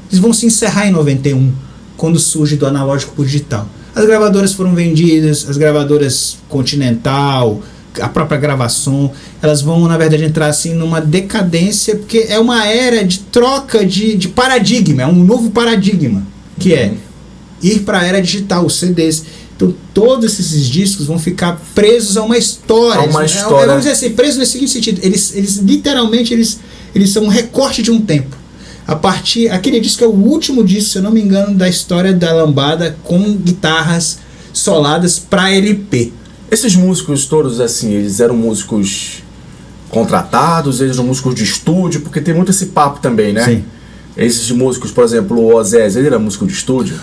eles vão se encerrar em 91, quando surge do analógico pro digital. As gravadoras foram vendidas, as gravadoras Continental, a própria Gravação, elas vão, na verdade, entrar assim numa decadência, porque é uma era de troca de paradigma, é um novo paradigma, que é ir para a era digital, os CDs. Então, todos esses discos vão ficar presos a uma história. Vamos dizer assim, presos nesse seguinte sentido. Eles literalmente, eles são um recorte de um tempo. Aquele disco é o último disco, se eu não me engano, da história da lambada com guitarras soladas para LP. Esses músicos todos, assim, eles eram músicos contratados, eles eram músicos de estúdio, porque tem muito esse papo também, né? Sim. Esses músicos, por exemplo, o Oséias, ele era músico de estúdio?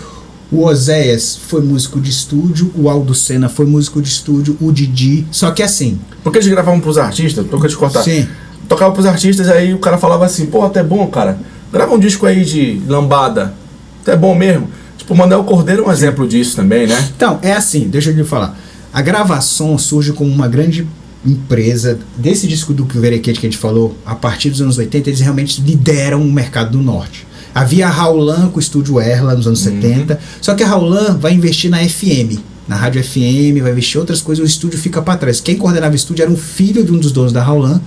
O Oséias foi músico de estúdio, o Aldo Senna foi músico de estúdio, o Didi, só que assim... Porque eles gravavam pros artistas, tô querendo te cortar. Sim. Tocava pros artistas, aí o cara falava assim, pô, até bom, cara, grava um disco aí de lambada, até bom mesmo. Tipo, o Manuel Cordeiro é um exemplo disso também, né? Então, é assim, deixa eu lhe falar. A Gravação surge como uma grande empresa. Desse disco do Verequete que a gente falou, a partir dos anos 80, eles realmente lideram o mercado do norte. Havia a Raulan com o estúdio Erla nos anos 70, só que a Raulan vai investir na FM, na rádio FM, vai investir em outras coisas, o estúdio fica para trás. Quem coordenava o estúdio era um filho de um dos donos da Raulan.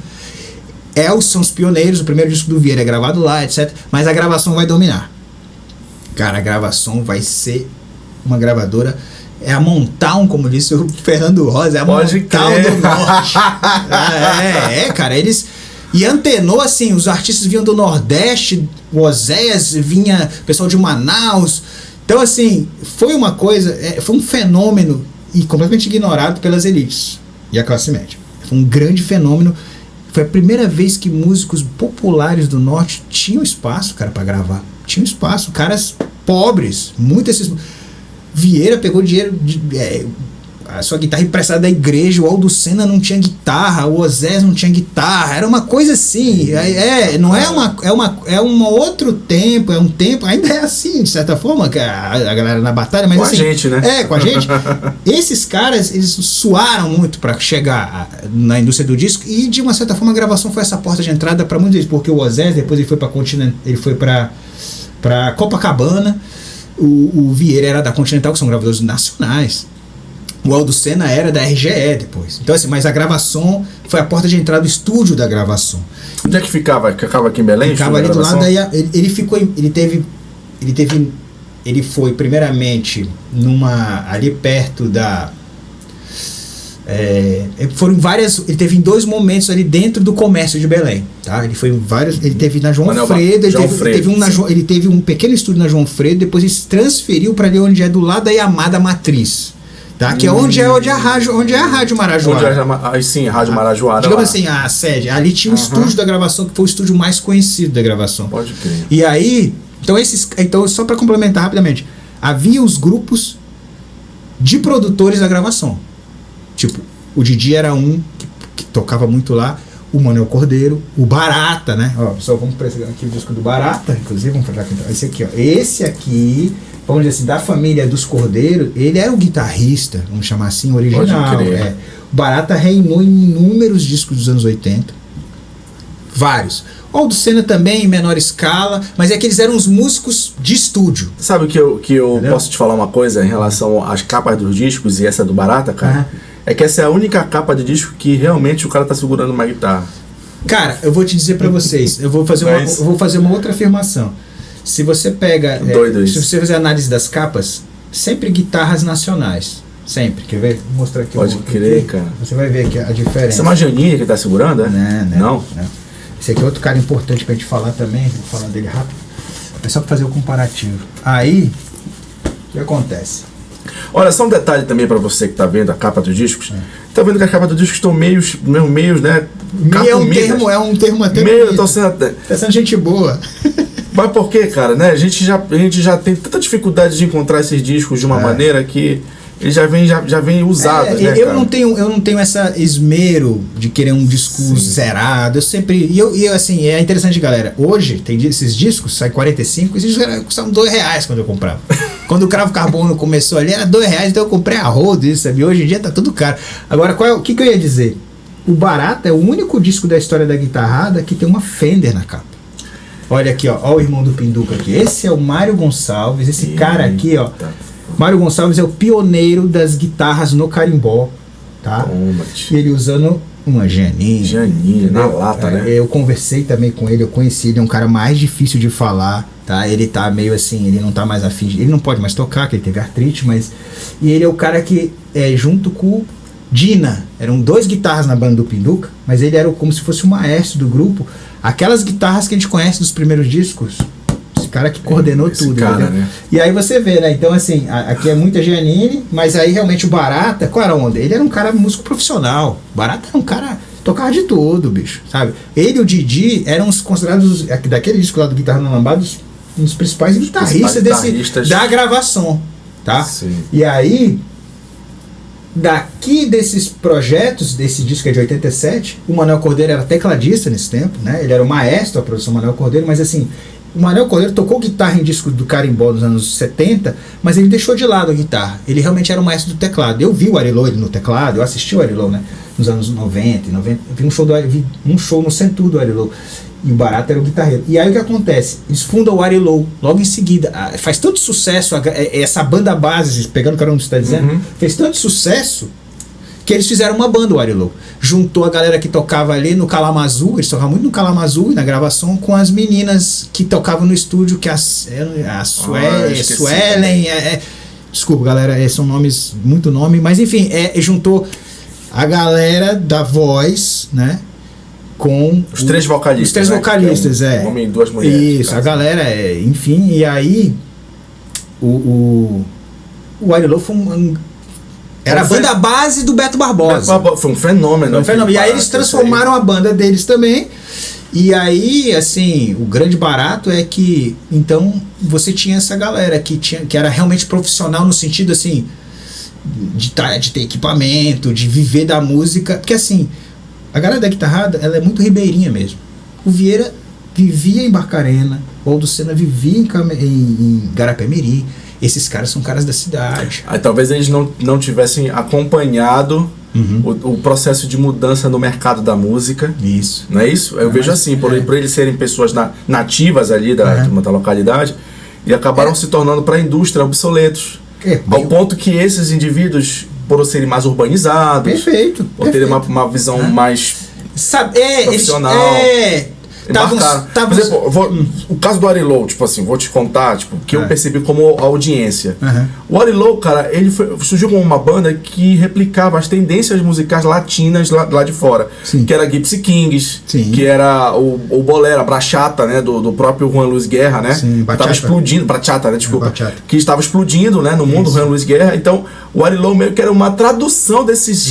São os pioneiros, o primeiro disco do Vieira é gravado lá, etc. Mas a Gravação vai dominar. Cara, a Gravação vai ser uma gravadora... É a Montown, como disse o Fernando Rosa, é a Montown do Norte. Cara, eles... E antenou, assim, os artistas vinham do Nordeste, o Oséias vinha, pessoal de Manaus. Então, assim, foi uma coisa, foi um fenômeno e completamente ignorado pelas elites e a classe média. Foi um grande fenômeno. Foi a primeira vez que músicos populares do Norte tinham espaço, cara, pra gravar. Tinham espaço, caras pobres, muitos... Vieira pegou dinheiro, a sua guitarra emprestada da igreja, o Aldo Senna não tinha guitarra, o Oséias não tinha guitarra, era uma coisa assim, não é um outro tempo, é um tempo, ainda é assim, de certa forma, a galera na batalha, mas com assim, a gente, né? Com a gente. Esses caras, eles suaram muito para chegar na indústria do disco e, de uma certa forma, a Gravação foi essa porta de entrada para muitos deles, porque o Oséias, depois ele foi para Continental, ele foi para Copacabana. O Vieira era da Continental, que são gravadores nacionais. O Aldo Senna era da RGE depois. Então, assim, mas a Gravação foi a porta de entrada do estúdio da Gravação. Onde é que ficava? Ficava aqui em Belém? Ficava ali do lado, daí ele foi primeiramente ali perto da... ele teve em 2 momentos ali dentro do comércio de Belém, tá? Ele foi em vários, ele teve na João Fredo, ele teve um pequeno estúdio na João Fredo, depois ele se transferiu para ali onde é do lado da Yamada Matriz, tá? Que é onde é a Rádio Marajoara. Sim, a Rádio Marajoara. Digamos assim, a sede. Ali tinha um estúdio da Gravação, que foi o estúdio mais conhecido da Gravação. Pode crer. E aí, então só para complementar rapidamente, havia os grupos de produtores da Gravação. Tipo, o Didi era um que tocava muito lá, o Manuel Cordeiro, o Barata, né? Ó, pessoal, vamos pegar aqui o disco do Barata, inclusive, vamos pegar aqui, esse aqui, ó. Esse aqui, vamos dizer assim, da família dos Cordeiros, ele era o guitarrista, vamos chamar assim, original. O Barata reinou em inúmeros discos dos anos 80. Vários. O Aldo Senna também, em menor escala, mas é que eles eram os músicos de estúdio. Sabe que eu posso te falar uma coisa em relação às capas dos discos e essa do Barata, cara? É que essa é a única capa de disco que realmente o cara tá segurando uma guitarra. Cara, eu vou te dizer pra vocês, eu vou fazer uma outra afirmação. Se você pega, se você fizer análise das capas, sempre guitarras nacionais. Sempre, quer ver? Vou mostrar aqui. Pode crer, cara. Você vai ver aqui a diferença. Essa é uma Janine que tá segurando, é? Não. Esse aqui é outro cara importante pra gente falar também, vou falar dele rápido. É só pra fazer o comparativo. Aí, o que acontece? Olha, só um detalhe também pra você que tá vendo a capa dos discos. Tá vendo que as capas dos discos estão meios, né? Meio é um termo até meio, tá sendo gente boa. Mas por quê, cara, né? A gente já tem tanta dificuldade de encontrar esses discos de uma maneira que eles já vem usados, né, eu não tenho essa esmero de querer um disco zerado. Eu sempre... E assim, é interessante, galera. Hoje, tem esses discos, sai 45, esses discos custavam R$2 quando eu comprava. Quando o Cravo Carbono começou ali, era R$2, então eu comprei a rodo, isso, sabe? Hoje em dia tá tudo caro. Agora, o que eu ia dizer? O Barata é o único disco da história da guitarrada que tem uma Fender na capa. Olha aqui, ó o irmão do Pinduca aqui. Esse é o Mário Gonçalves, esse cara aqui, ó. Mário Gonçalves é o pioneiro das guitarras no carimbó, tá? E ele usando uma Giannini na lata, né? Eu conversei também com ele, eu conheci ele, é um cara mais difícil de falar, tá? Ele tá meio assim, ele não tá mais afim, ele não pode mais tocar, que ele teve artrite, mas... E ele é o cara que, junto com o Dina, eram 2 guitarras na banda do Pinduca, mas ele era como se fosse o maestro do grupo. Aquelas guitarras que a gente conhece dos primeiros discos, esse cara que coordenou tudo, cara, né? E aí você vê, né? Então, assim, aqui é muita Giannini, mas aí realmente o Barata, qual era a onda? Ele era um cara músico profissional. O Barata era um cara, tocava de tudo, bicho, sabe? Ele e o Didi eram os considerados, daquele disco lá do Guitarra na Lambada, um dos principais guitarristas da gravação, tá? Sim. E aí, daqui desses projetos, desse disco que é de 87, o Manuel Cordeiro era tecladista nesse tempo, né? Ele era o maestro da produção Manuel Cordeiro, mas assim, o Manuel Cordeiro tocou guitarra em disco do carimbó dos anos 70, mas ele deixou de lado a guitarra. Ele realmente era o maestro do teclado. Eu vi o Ari Low no teclado, eu assisti o Ari Low, né? Nos anos 90, vi um show no Centur do Ari Low. E o Barata era o guitarreiro. E aí o que acontece? Eles fundam o Ari Low logo em seguida. Faz tanto sucesso essa banda base, pegando o que você está dizendo, fez tanto sucesso que eles fizeram uma banda, o Ari Low. Juntou a galera que tocava ali no Kalamazoo, eles tocavam muito no Kalamazoo e na gravação, com as meninas que tocavam no estúdio, que a Suelen, desculpa galera, são nomes, muito nome, mas enfim, juntou a galera da voz, né? Com os 3 vocalistas. Os 3 vocalistas, Um homem e 2 mulheres. Isso, a galera, enfim, e aí o Ari Low foi era a banda base do Beto Barbosa. Foi um fenômeno. E aí eles transformaram a banda deles também. E aí, assim, o grande barato é que, então, você tinha essa galera que era realmente profissional no sentido, assim, de ter equipamento, de viver da música. Porque, assim, a galera da guitarrada, ela é muito ribeirinha mesmo. O Vieira vivia em Barcarena, o Aldo Senna vivia em Garapé-Miri. Esses caras são caras da cidade. Aí talvez eles não tivessem acompanhado o processo de mudança no mercado da música. Isso. Não é isso? Eu vejo assim, por eles serem pessoas nativas ali de uma localidade, e acabaram se tornando para a indústria obsoletos. Ao ponto que esses indivíduos, por serem mais urbanizados, por terem uma visão mais profissional... Por exemplo, o caso do Ari Low, tipo assim, vou te contar, tipo, que eu percebi como audiência. O Ari Low, cara, ele surgiu como uma banda que replicava as tendências musicais latinas lá de fora. Sim. Que era Gypsy Kings, Sim. que era o bolero, a brachata, né, do próprio Juan Luis Guerra, né? Sim, que estava explodindo, bachata, né, desculpa. Bachata. Que estava explodindo, né, no mundo, Juan Luis Guerra. Então, o Ari Low meio que era uma tradução desses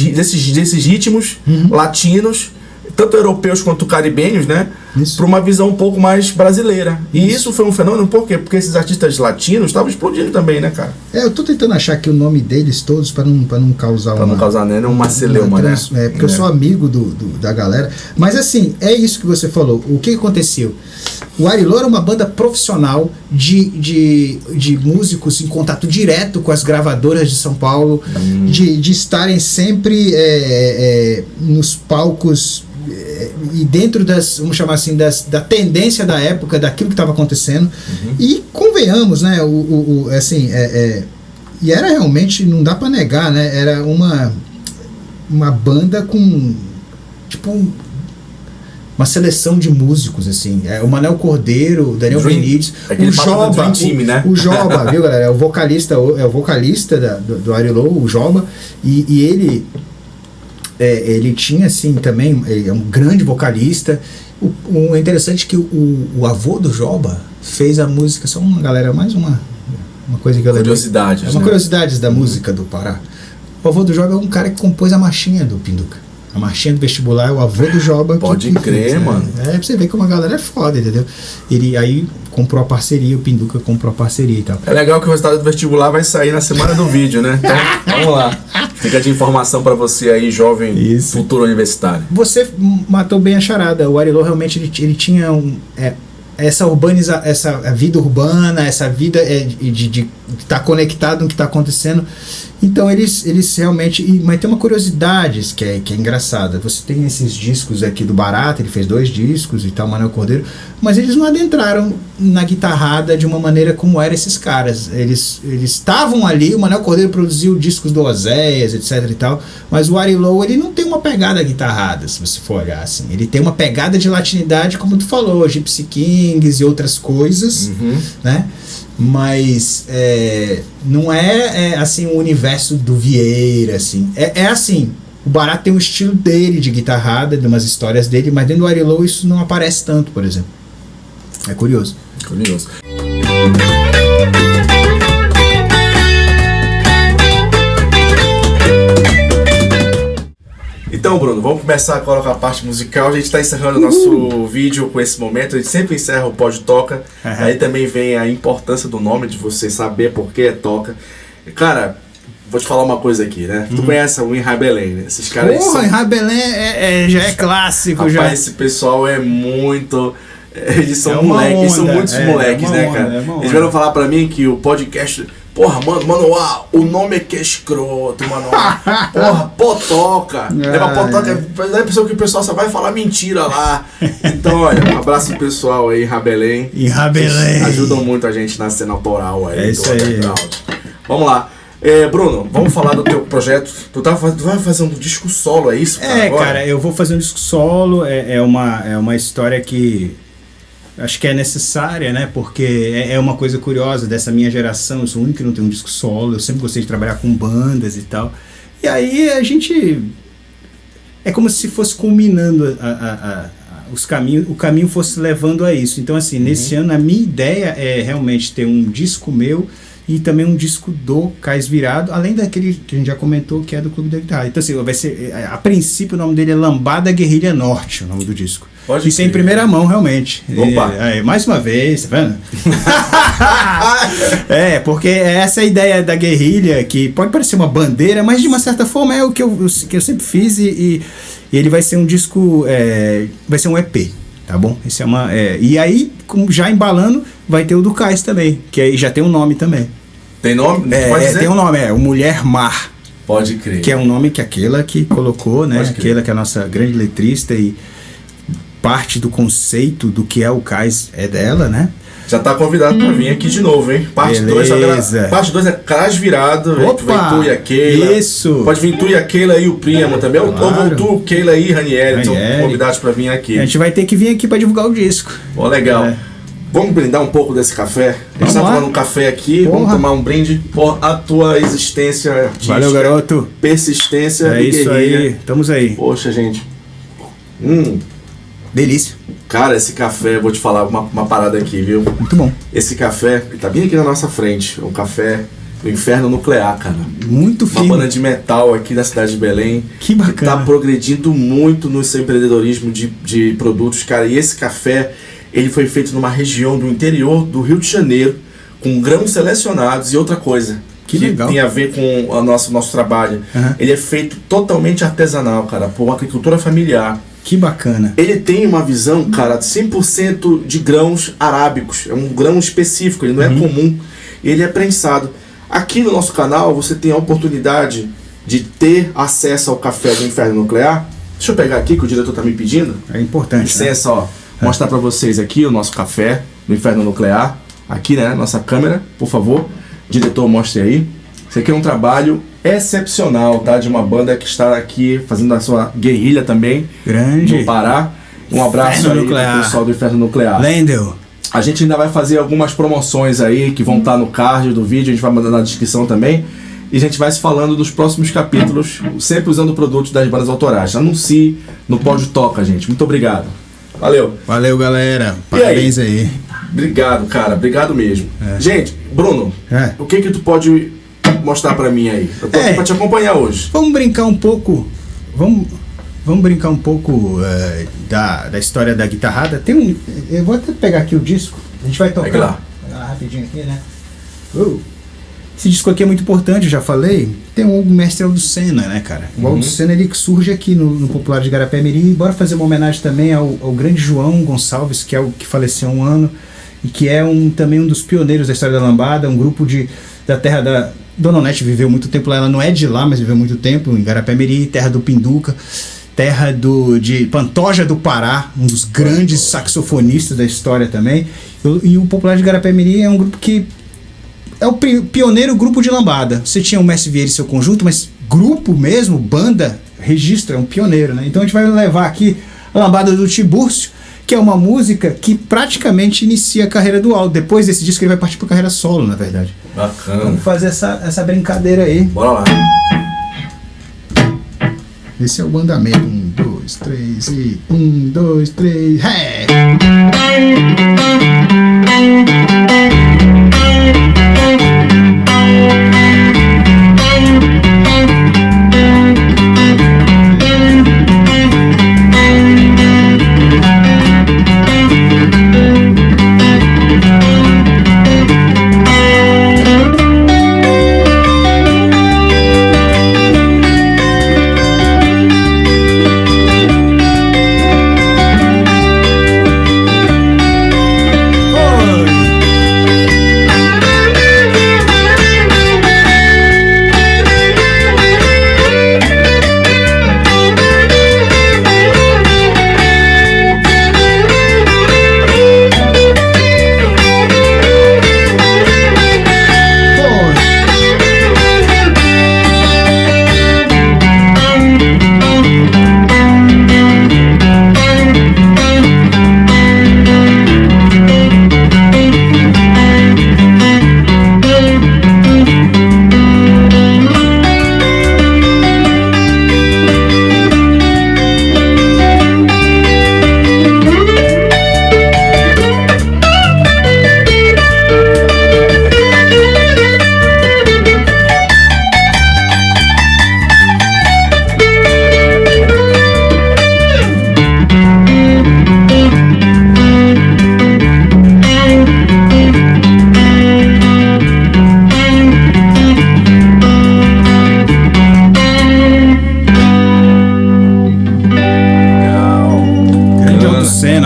ritmos latinos, tanto europeus quanto caribenhos, né? Para uma visão um pouco mais brasileira. E isso foi um fenômeno, por quê? Porque esses artistas latinos estavam explodindo também, né, cara? Eu tô tentando achar aqui o nome deles todos para não causar não causar, né? Uma celeuma, né? Porque eu sou amigo da galera. Mas assim, é isso que você falou. O que aconteceu? O Ari Low era uma banda profissional de músicos em contato direto com as gravadoras de São Paulo, de estarem sempre nos palcos e dentro vamos chamar assim, da tendência da época, daquilo que estava acontecendo. E convenhamos, né, e era realmente, não dá para negar, né, era uma banda com tipo uma seleção de músicos, assim, o Manuel Cordeiro, o Daniel Benítez, o Joba, né? o Joba, viu, galera, é o vocalista do Ari Low, o Joba, e ele tinha, assim, também, ele é um grande vocalista. O interessante é que o avô do Joba fez a música, só uma galera, mais uma coisa que eu lembrei. Curiosidades, uma curiosidade da música do Pará. O avô do Joba é um cara que compôs a marchinha do Pinduca. A marchinha do vestibular é o avô do Joba. Pode crer, mano. Pra você ver como a galera é foda, entendeu? Ele aí comprou a parceria, o Pinduca comprou a parceria e tal. É legal que o resultado do vestibular vai sair na semana do vídeo, né? Então, vamos lá. Fica de informação pra você aí, jovem, futuro universitário. Você matou bem a charada. O Ari Low realmente ele tinha essa vida urbana, essa vida de estar conectado no que está acontecendo. Então eles realmente... Mas tem uma curiosidade que é engraçada. Você tem esses discos aqui do Barata, ele fez 2 discos e tal, Manuel Cordeiro, mas eles não adentraram na guitarrada de uma maneira como eram esses caras. Eles estavam ali, o Manuel Cordeiro produziu discos do Oséias, etc e tal, mas o Ari Low, ele não tem uma pegada guitarrada, se você for olhar assim. Ele tem uma pegada de latinidade, como tu falou, Gypsy Kings e outras coisas, né? Mas não é assim o universo do Vieira, assim. É assim, o Barata tem um estilo dele de guitarrada, de umas histórias dele, mas dentro do Ari Low isso não aparece tanto, por exemplo. É curioso. Curioso. Então, Bruno, vamos começar agora com a parte musical. A gente está encerrando o nosso vídeo com esse momento. A gente sempre encerra o Pod Toca. Aí também vem a importância do nome, de você saber por que é Toca. Cara, vou te falar uma coisa aqui, né? Tu conhece o Inha Belém, né? Esses caras aí são... Inha Belém já é clássico. Rapaz, já. Esse pessoal é muito... Eles são moleques, eles são muitos moleques, né, cara? Eles vieram falar pra mim que o podcast... Porra, mano, o nome é que é escroto, mano. Porra, Potoca. Potoca, dá a impressão que o pessoal só vai falar mentira lá. Então, olha, um abraço pro pessoal aí, Rabelém. E Rabelém. Ajudam muito a gente na cena autoral aí. É isso aí. Vamos lá. Bruno, vamos falar do teu projeto. Tu vai fazer um disco solo, é isso? Cara, eu vou fazer um disco solo. É uma história que... acho que é necessária, né? Porque é uma coisa curiosa dessa minha geração. Eu sou o único que não tem um disco solo. Eu sempre gostei de trabalhar com bandas e tal. E aí a gente... é como se fosse culminando os caminhos. O caminho fosse levando a isso. Então, assim, nesse ano a minha ideia é realmente ter um disco meu e também um disco do Cais Virado, além daquele que a gente já comentou, que é do Clube da Guitarra. Então, assim, vai ser... a princípio o nome dele é Lambada Guerrilha Norte, o nome do disco. Isso é em primeira mão, realmente. Opa! Mais uma vez, tá vendo? Porque essa ideia da guerrilha, que pode parecer uma bandeira, mas de uma certa forma é o que eu sempre fiz, e ele vai ser um disco, vai ser um EP, tá bom? Esse e aí, já embalando, vai ter o do Cais também, que aí já tem um nome também. Tem nome? Tem um nome, o Mulher Mar. Pode crer. Que é um nome que aquela que colocou, né? Aquela que é a nossa grande letrista, e parte do conceito do que é o Cais é dela, né? Já tá convidado pra vir aqui de novo, hein? Parte 2 é Cais Virado. Opa! Vem tu e a Keila. Isso! Pode vir tu e a Keila e o Primo também. Ou tu, Keila e Ranieri. São convidados pra vir aqui. A gente vai ter que vir aqui pra divulgar o disco. Pô, legal. Vamos brindar um pouco desse café? A gente tá tomando um café aqui. Vamos tomar um brinde por a tua existência artística. Valeu, garoto. Persistência e isso guerrilha. Aí. Estamos aí. Poxa, gente. Delícia. Cara, esse café, vou te falar uma parada aqui, viu? Muito bom. Esse café, ele tá bem aqui na nossa frente. Um café do Inferno Nuclear, cara. Muito firme. Uma banda de metal aqui da cidade de Belém. Que bacana. Que tá progredindo muito no seu empreendedorismo de produtos, cara. E esse café, ele foi feito numa região do interior do Rio de Janeiro, com grãos selecionados e outra coisa. Que legal. Tem a ver com o nosso trabalho. Ele é feito totalmente artesanal, cara, por uma agricultura familiar. Que bacana. Ele tem uma visão, cara, 100% de grãos arábicos. É um grão específico, ele não é comum. Ele é prensado. Aqui no nosso canal você tem a oportunidade de ter acesso ao café do Inferno Nuclear. Deixa eu pegar aqui que o diretor tá me pedindo. É importante. Licença, ó. Mostrar pra vocês aqui o nosso café do Inferno Nuclear. Aqui, né? Nossa câmera, por favor. Diretor, mostre aí. Isso aqui é um trabalho excepcional, tá? De uma banda que está aqui fazendo a sua guerrilha também. Grande. No Pará. Um abraço aí pro pessoal do Inferno Nuclear. Lendel. A gente ainda vai fazer algumas promoções aí que vão estar no card do vídeo, a gente vai mandar na descrição também. E a gente vai se falando dos próximos capítulos, sempre usando produtos das bandas autorais. Anuncie no Pod Toca, gente. Muito obrigado. Valeu. Valeu, galera. Parabéns aí. Obrigado, cara. Obrigado mesmo. Gente, Bruno, o que tu pode mostrar pra mim aí? Eu tô aqui pra te acompanhar hoje. Vamos brincar um pouco. Vamos brincar um pouco da história da guitarrada. Eu vou até pegar aqui o disco. A gente vai tocar. Lá. Rapidinho aqui, né? Esse disco aqui é muito importante, eu já falei. Tem o mestre Aldo Senna, né, cara? O Aldo Senna, ele surge aqui no Popular de Igarapé-Mirim. Bora fazer uma homenagem também ao grande João Gonçalves, que é o que faleceu há um ano, e que é também um dos pioneiros da história da lambada, um grupo da terra Dona Onete viveu muito tempo lá, ela não é de lá, mas viveu muito tempo em Garapé-Miri, terra do Pinduca, terra de Pantoja do Pará, um dos grandes saxofonistas da história também. E o Popular de Garapé-Miri é um grupo que é o pioneiro grupo de lambada. Você tinha o Mestre Vieira e seu conjunto, mas grupo mesmo, banda, registro, é um pioneiro, né? Então a gente vai levar aqui a lambada do Tibúrcio, que é uma música que praticamente inicia a carreira do Aldo. Depois desse disco ele vai partir para carreira solo, na verdade. Bacana. Vamos fazer essa brincadeira aí. Bora lá. Esse é o andamento. 1, 2, 3 e 1, 2, 3, ré!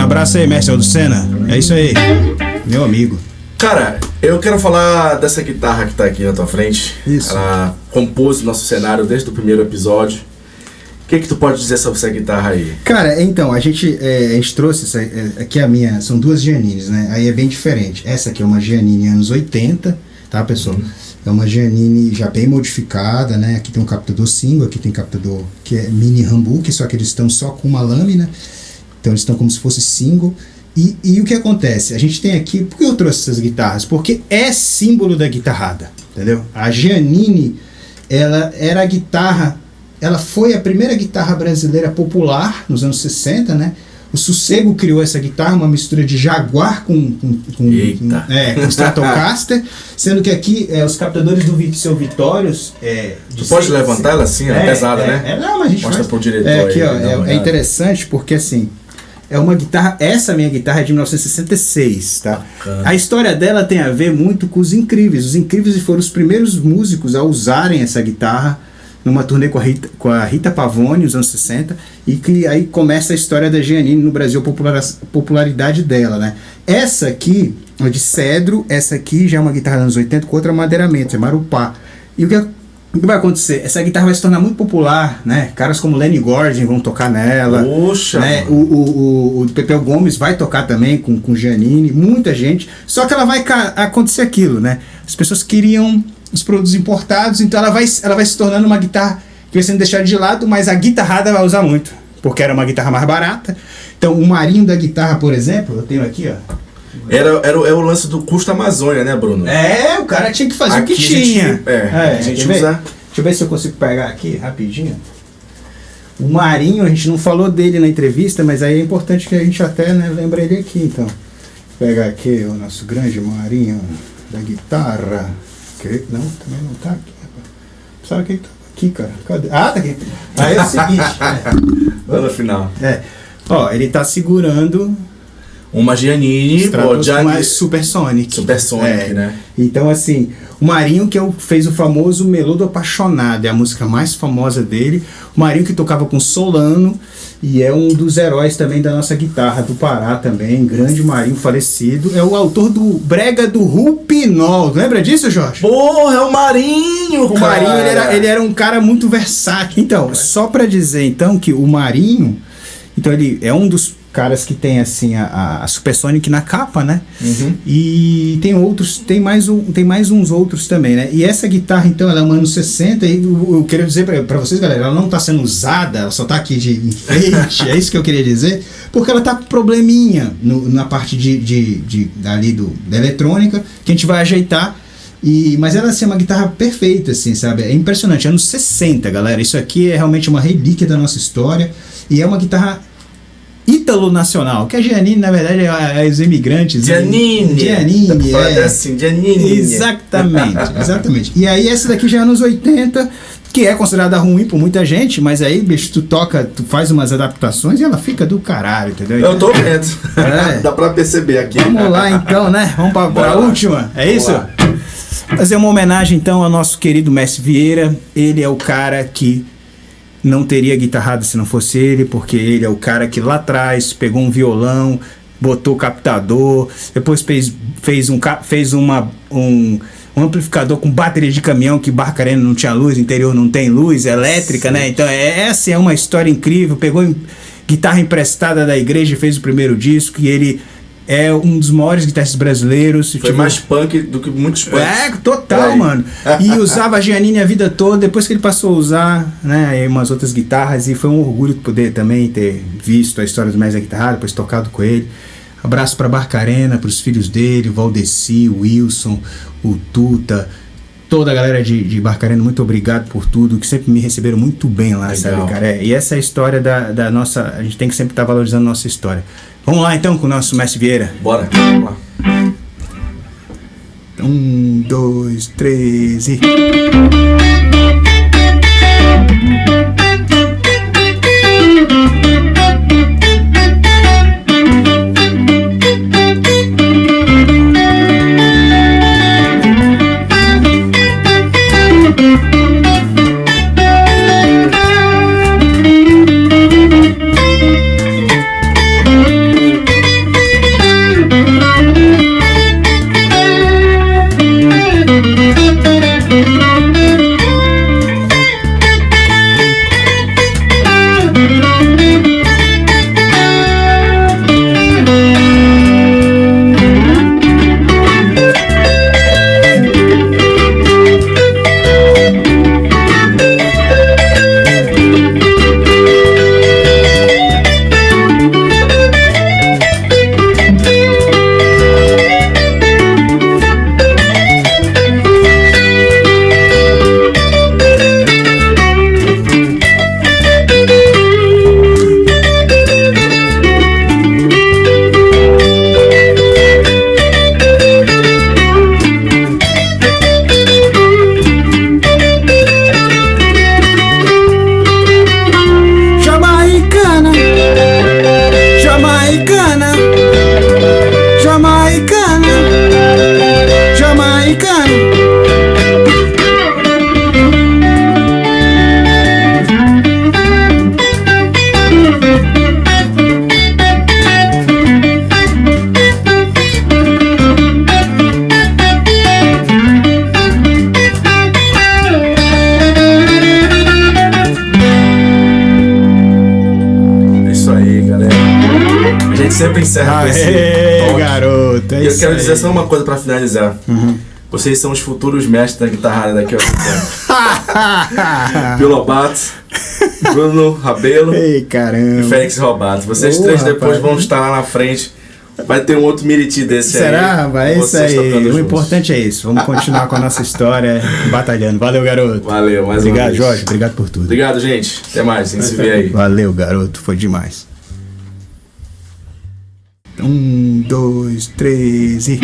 Abraço aí, mestre Aldo Sena. É isso aí, meu amigo. Cara, eu quero falar dessa guitarra que tá aqui na tua frente. Isso. Ela compôs o nosso cenário desde o primeiro episódio. O que tu pode dizer sobre essa guitarra aí? Cara, então, a gente trouxe essa, aqui a minha, são duas Giannines, né? Aí é bem diferente. Essa aqui é uma Giannine anos 80, tá, pessoal? É uma Giannine já bem modificada, né? Aqui tem um captador single, aqui tem captador que é mini humbuck, só que eles estão só com uma lâmina. Então eles estão como se fosse single. E o que acontece? A gente tem aqui... Por que eu trouxe essas guitarras? Porque é símbolo da guitarrada, entendeu? A Giannine, ela era a guitarra... Ela foi a primeira guitarra brasileira popular nos anos 60, né? O Sossego criou essa guitarra, uma mistura de Jaguar com Stratocaster, sendo que aqui os captadores do seu Vitórios... Tu pode levantar ela assim? Ela é pesada, né? Não, mas a gente mostra pro diretor aqui, aí. É interessante porque assim... É uma guitarra, essa minha guitarra é de 1966, tá? Bacana. A história dela tem a ver muito com os Incríveis. Os Incríveis foram os primeiros músicos a usarem essa guitarra numa turnê com a Rita Pavone, nos anos 60, e que aí começa a história da Giannine no Brasil, a popularidade dela, né? Essa aqui é de cedro, essa aqui já é uma guitarra dos anos 80 com outra madeiramento, é marupá. E o que vai acontecer? Essa guitarra vai se tornar muito popular, né? Caras como Lenny Gordon vão tocar nela. Poxa! Né? O Pepeu Gomes vai tocar também com Giannine, muita gente. Só que ela vai acontecer aquilo, né? As pessoas queriam os produtos importados, então ela vai se tornando uma guitarra que vai sendo deixada de lado, mas a guitarrada vai usar muito, porque era uma guitarra mais barata. Então o marinho da guitarra, por exemplo, eu tenho aqui, ó. Era o lance do custo Amazônia, né, Bruno? O cara tinha que fazer aqui o que tinha. A gente usa... Deixa eu ver se eu consigo pegar aqui rapidinho. O Marinho, a gente não falou dele na entrevista, mas aí é importante que a gente até, né, lembre ele aqui, então. Vou pegar aqui o nosso grande Marinho da guitarra. Não, também não tá aqui. Sabe que tá aqui, cara? Cadê? Ah, tá aqui. Aí é o seguinte. Lá no final. Ó, ele tá segurando... Uma Giannine, uma Supersonic. Né? Então, assim, o Marinho que fez o famoso Melô do Apaixonado, é a música mais famosa dele. O Marinho que tocava com Solano E é um dos heróis também da nossa guitarra do Pará também, grande Marinho falecido. É o autor do Brega do Rupinol. Lembra disso, Jorge? Porra, é o Marinho, o Marinho, ele era um cara muito versátil. Então, só pra dizer então que o Marinho, então ele é um dos caras que tem assim a Supersonic na capa, né? E tem outros, tem mais uns outros também, né? E essa guitarra então, ela é uma anos 60 e eu queria dizer pra vocês, galera, ela não tá sendo usada, ela só tá aqui de enfeite, é isso que eu queria dizer, porque ela tá com probleminha na parte ali da eletrônica, que a gente vai ajeitar. Mas ela assim, é uma guitarra perfeita, assim, sabe? É impressionante, anos 60, galera. Isso aqui é realmente uma relíquia da nossa história e é uma guitarra ítalo-nacional, que a Giannini, na verdade, é os imigrantes. Giannini, assim, Giannini. Exatamente. E aí essa daqui já é anos 80, que é considerada ruim por muita gente, mas aí, bicho, tu faz umas adaptações e ela fica do caralho, entendeu? Eu tô vendo. Dá pra perceber aqui. Vamos lá então, né? Vamos pra última, é isso? Fazer uma homenagem então ao nosso querido Mestre Vieira. Ele é o cara que não teria guitarrado se não fosse ele, porque ele é o cara que lá atrás pegou um violão, botou captador, depois fez um amplificador com bateria de caminhão, que Barcarena não tinha luz, interior não tem luz elétrica, né? Então essa é uma história incrível. Pegou guitarra emprestada da igreja e fez o primeiro disco, e ele é um dos maiores guitarristas brasileiros. Foi mais punk do que muitos punks. Total, mano. E usava a Giannini a vida toda. Depois que ele passou a usar, né, umas outras guitarras, e foi um orgulho poder também ter visto a história do Mestre da Guitarra, depois tocado com ele. Abraço pra Barcarena, pros filhos dele, o Valdeci, o Wilson, o Tuta, toda a galera de Barcarena. Muito obrigado por tudo, que sempre me receberam muito bem lá, sabe, cara? E essa é a história da nossa... A gente tem que sempre estar valorizando a nossa história. Vamos lá então com o nosso Mestre Vieira. Bora, vamos lá. 1, 2, 3 e... Sempre encerra com esse garoto, e eu quero dizer só uma coisa pra finalizar. Vocês são os futuros mestres da guitarrada daqui a algum tempo. Pio Lobato, Bruno Rabelo e Félix Robato. Vocês três depois vão estar lá na frente. Vai ter um outro Miriti desse. Será? Vai, isso aí. O importante é isso. Vamos continuar com a nossa história batalhando. Valeu, garoto. Valeu, mais uma vez. Obrigado, Jorge. Obrigado por tudo. Obrigado, gente. Até mais. A gente se vê aí. Valeu, garoto. Foi demais. 1, 2, 3 e...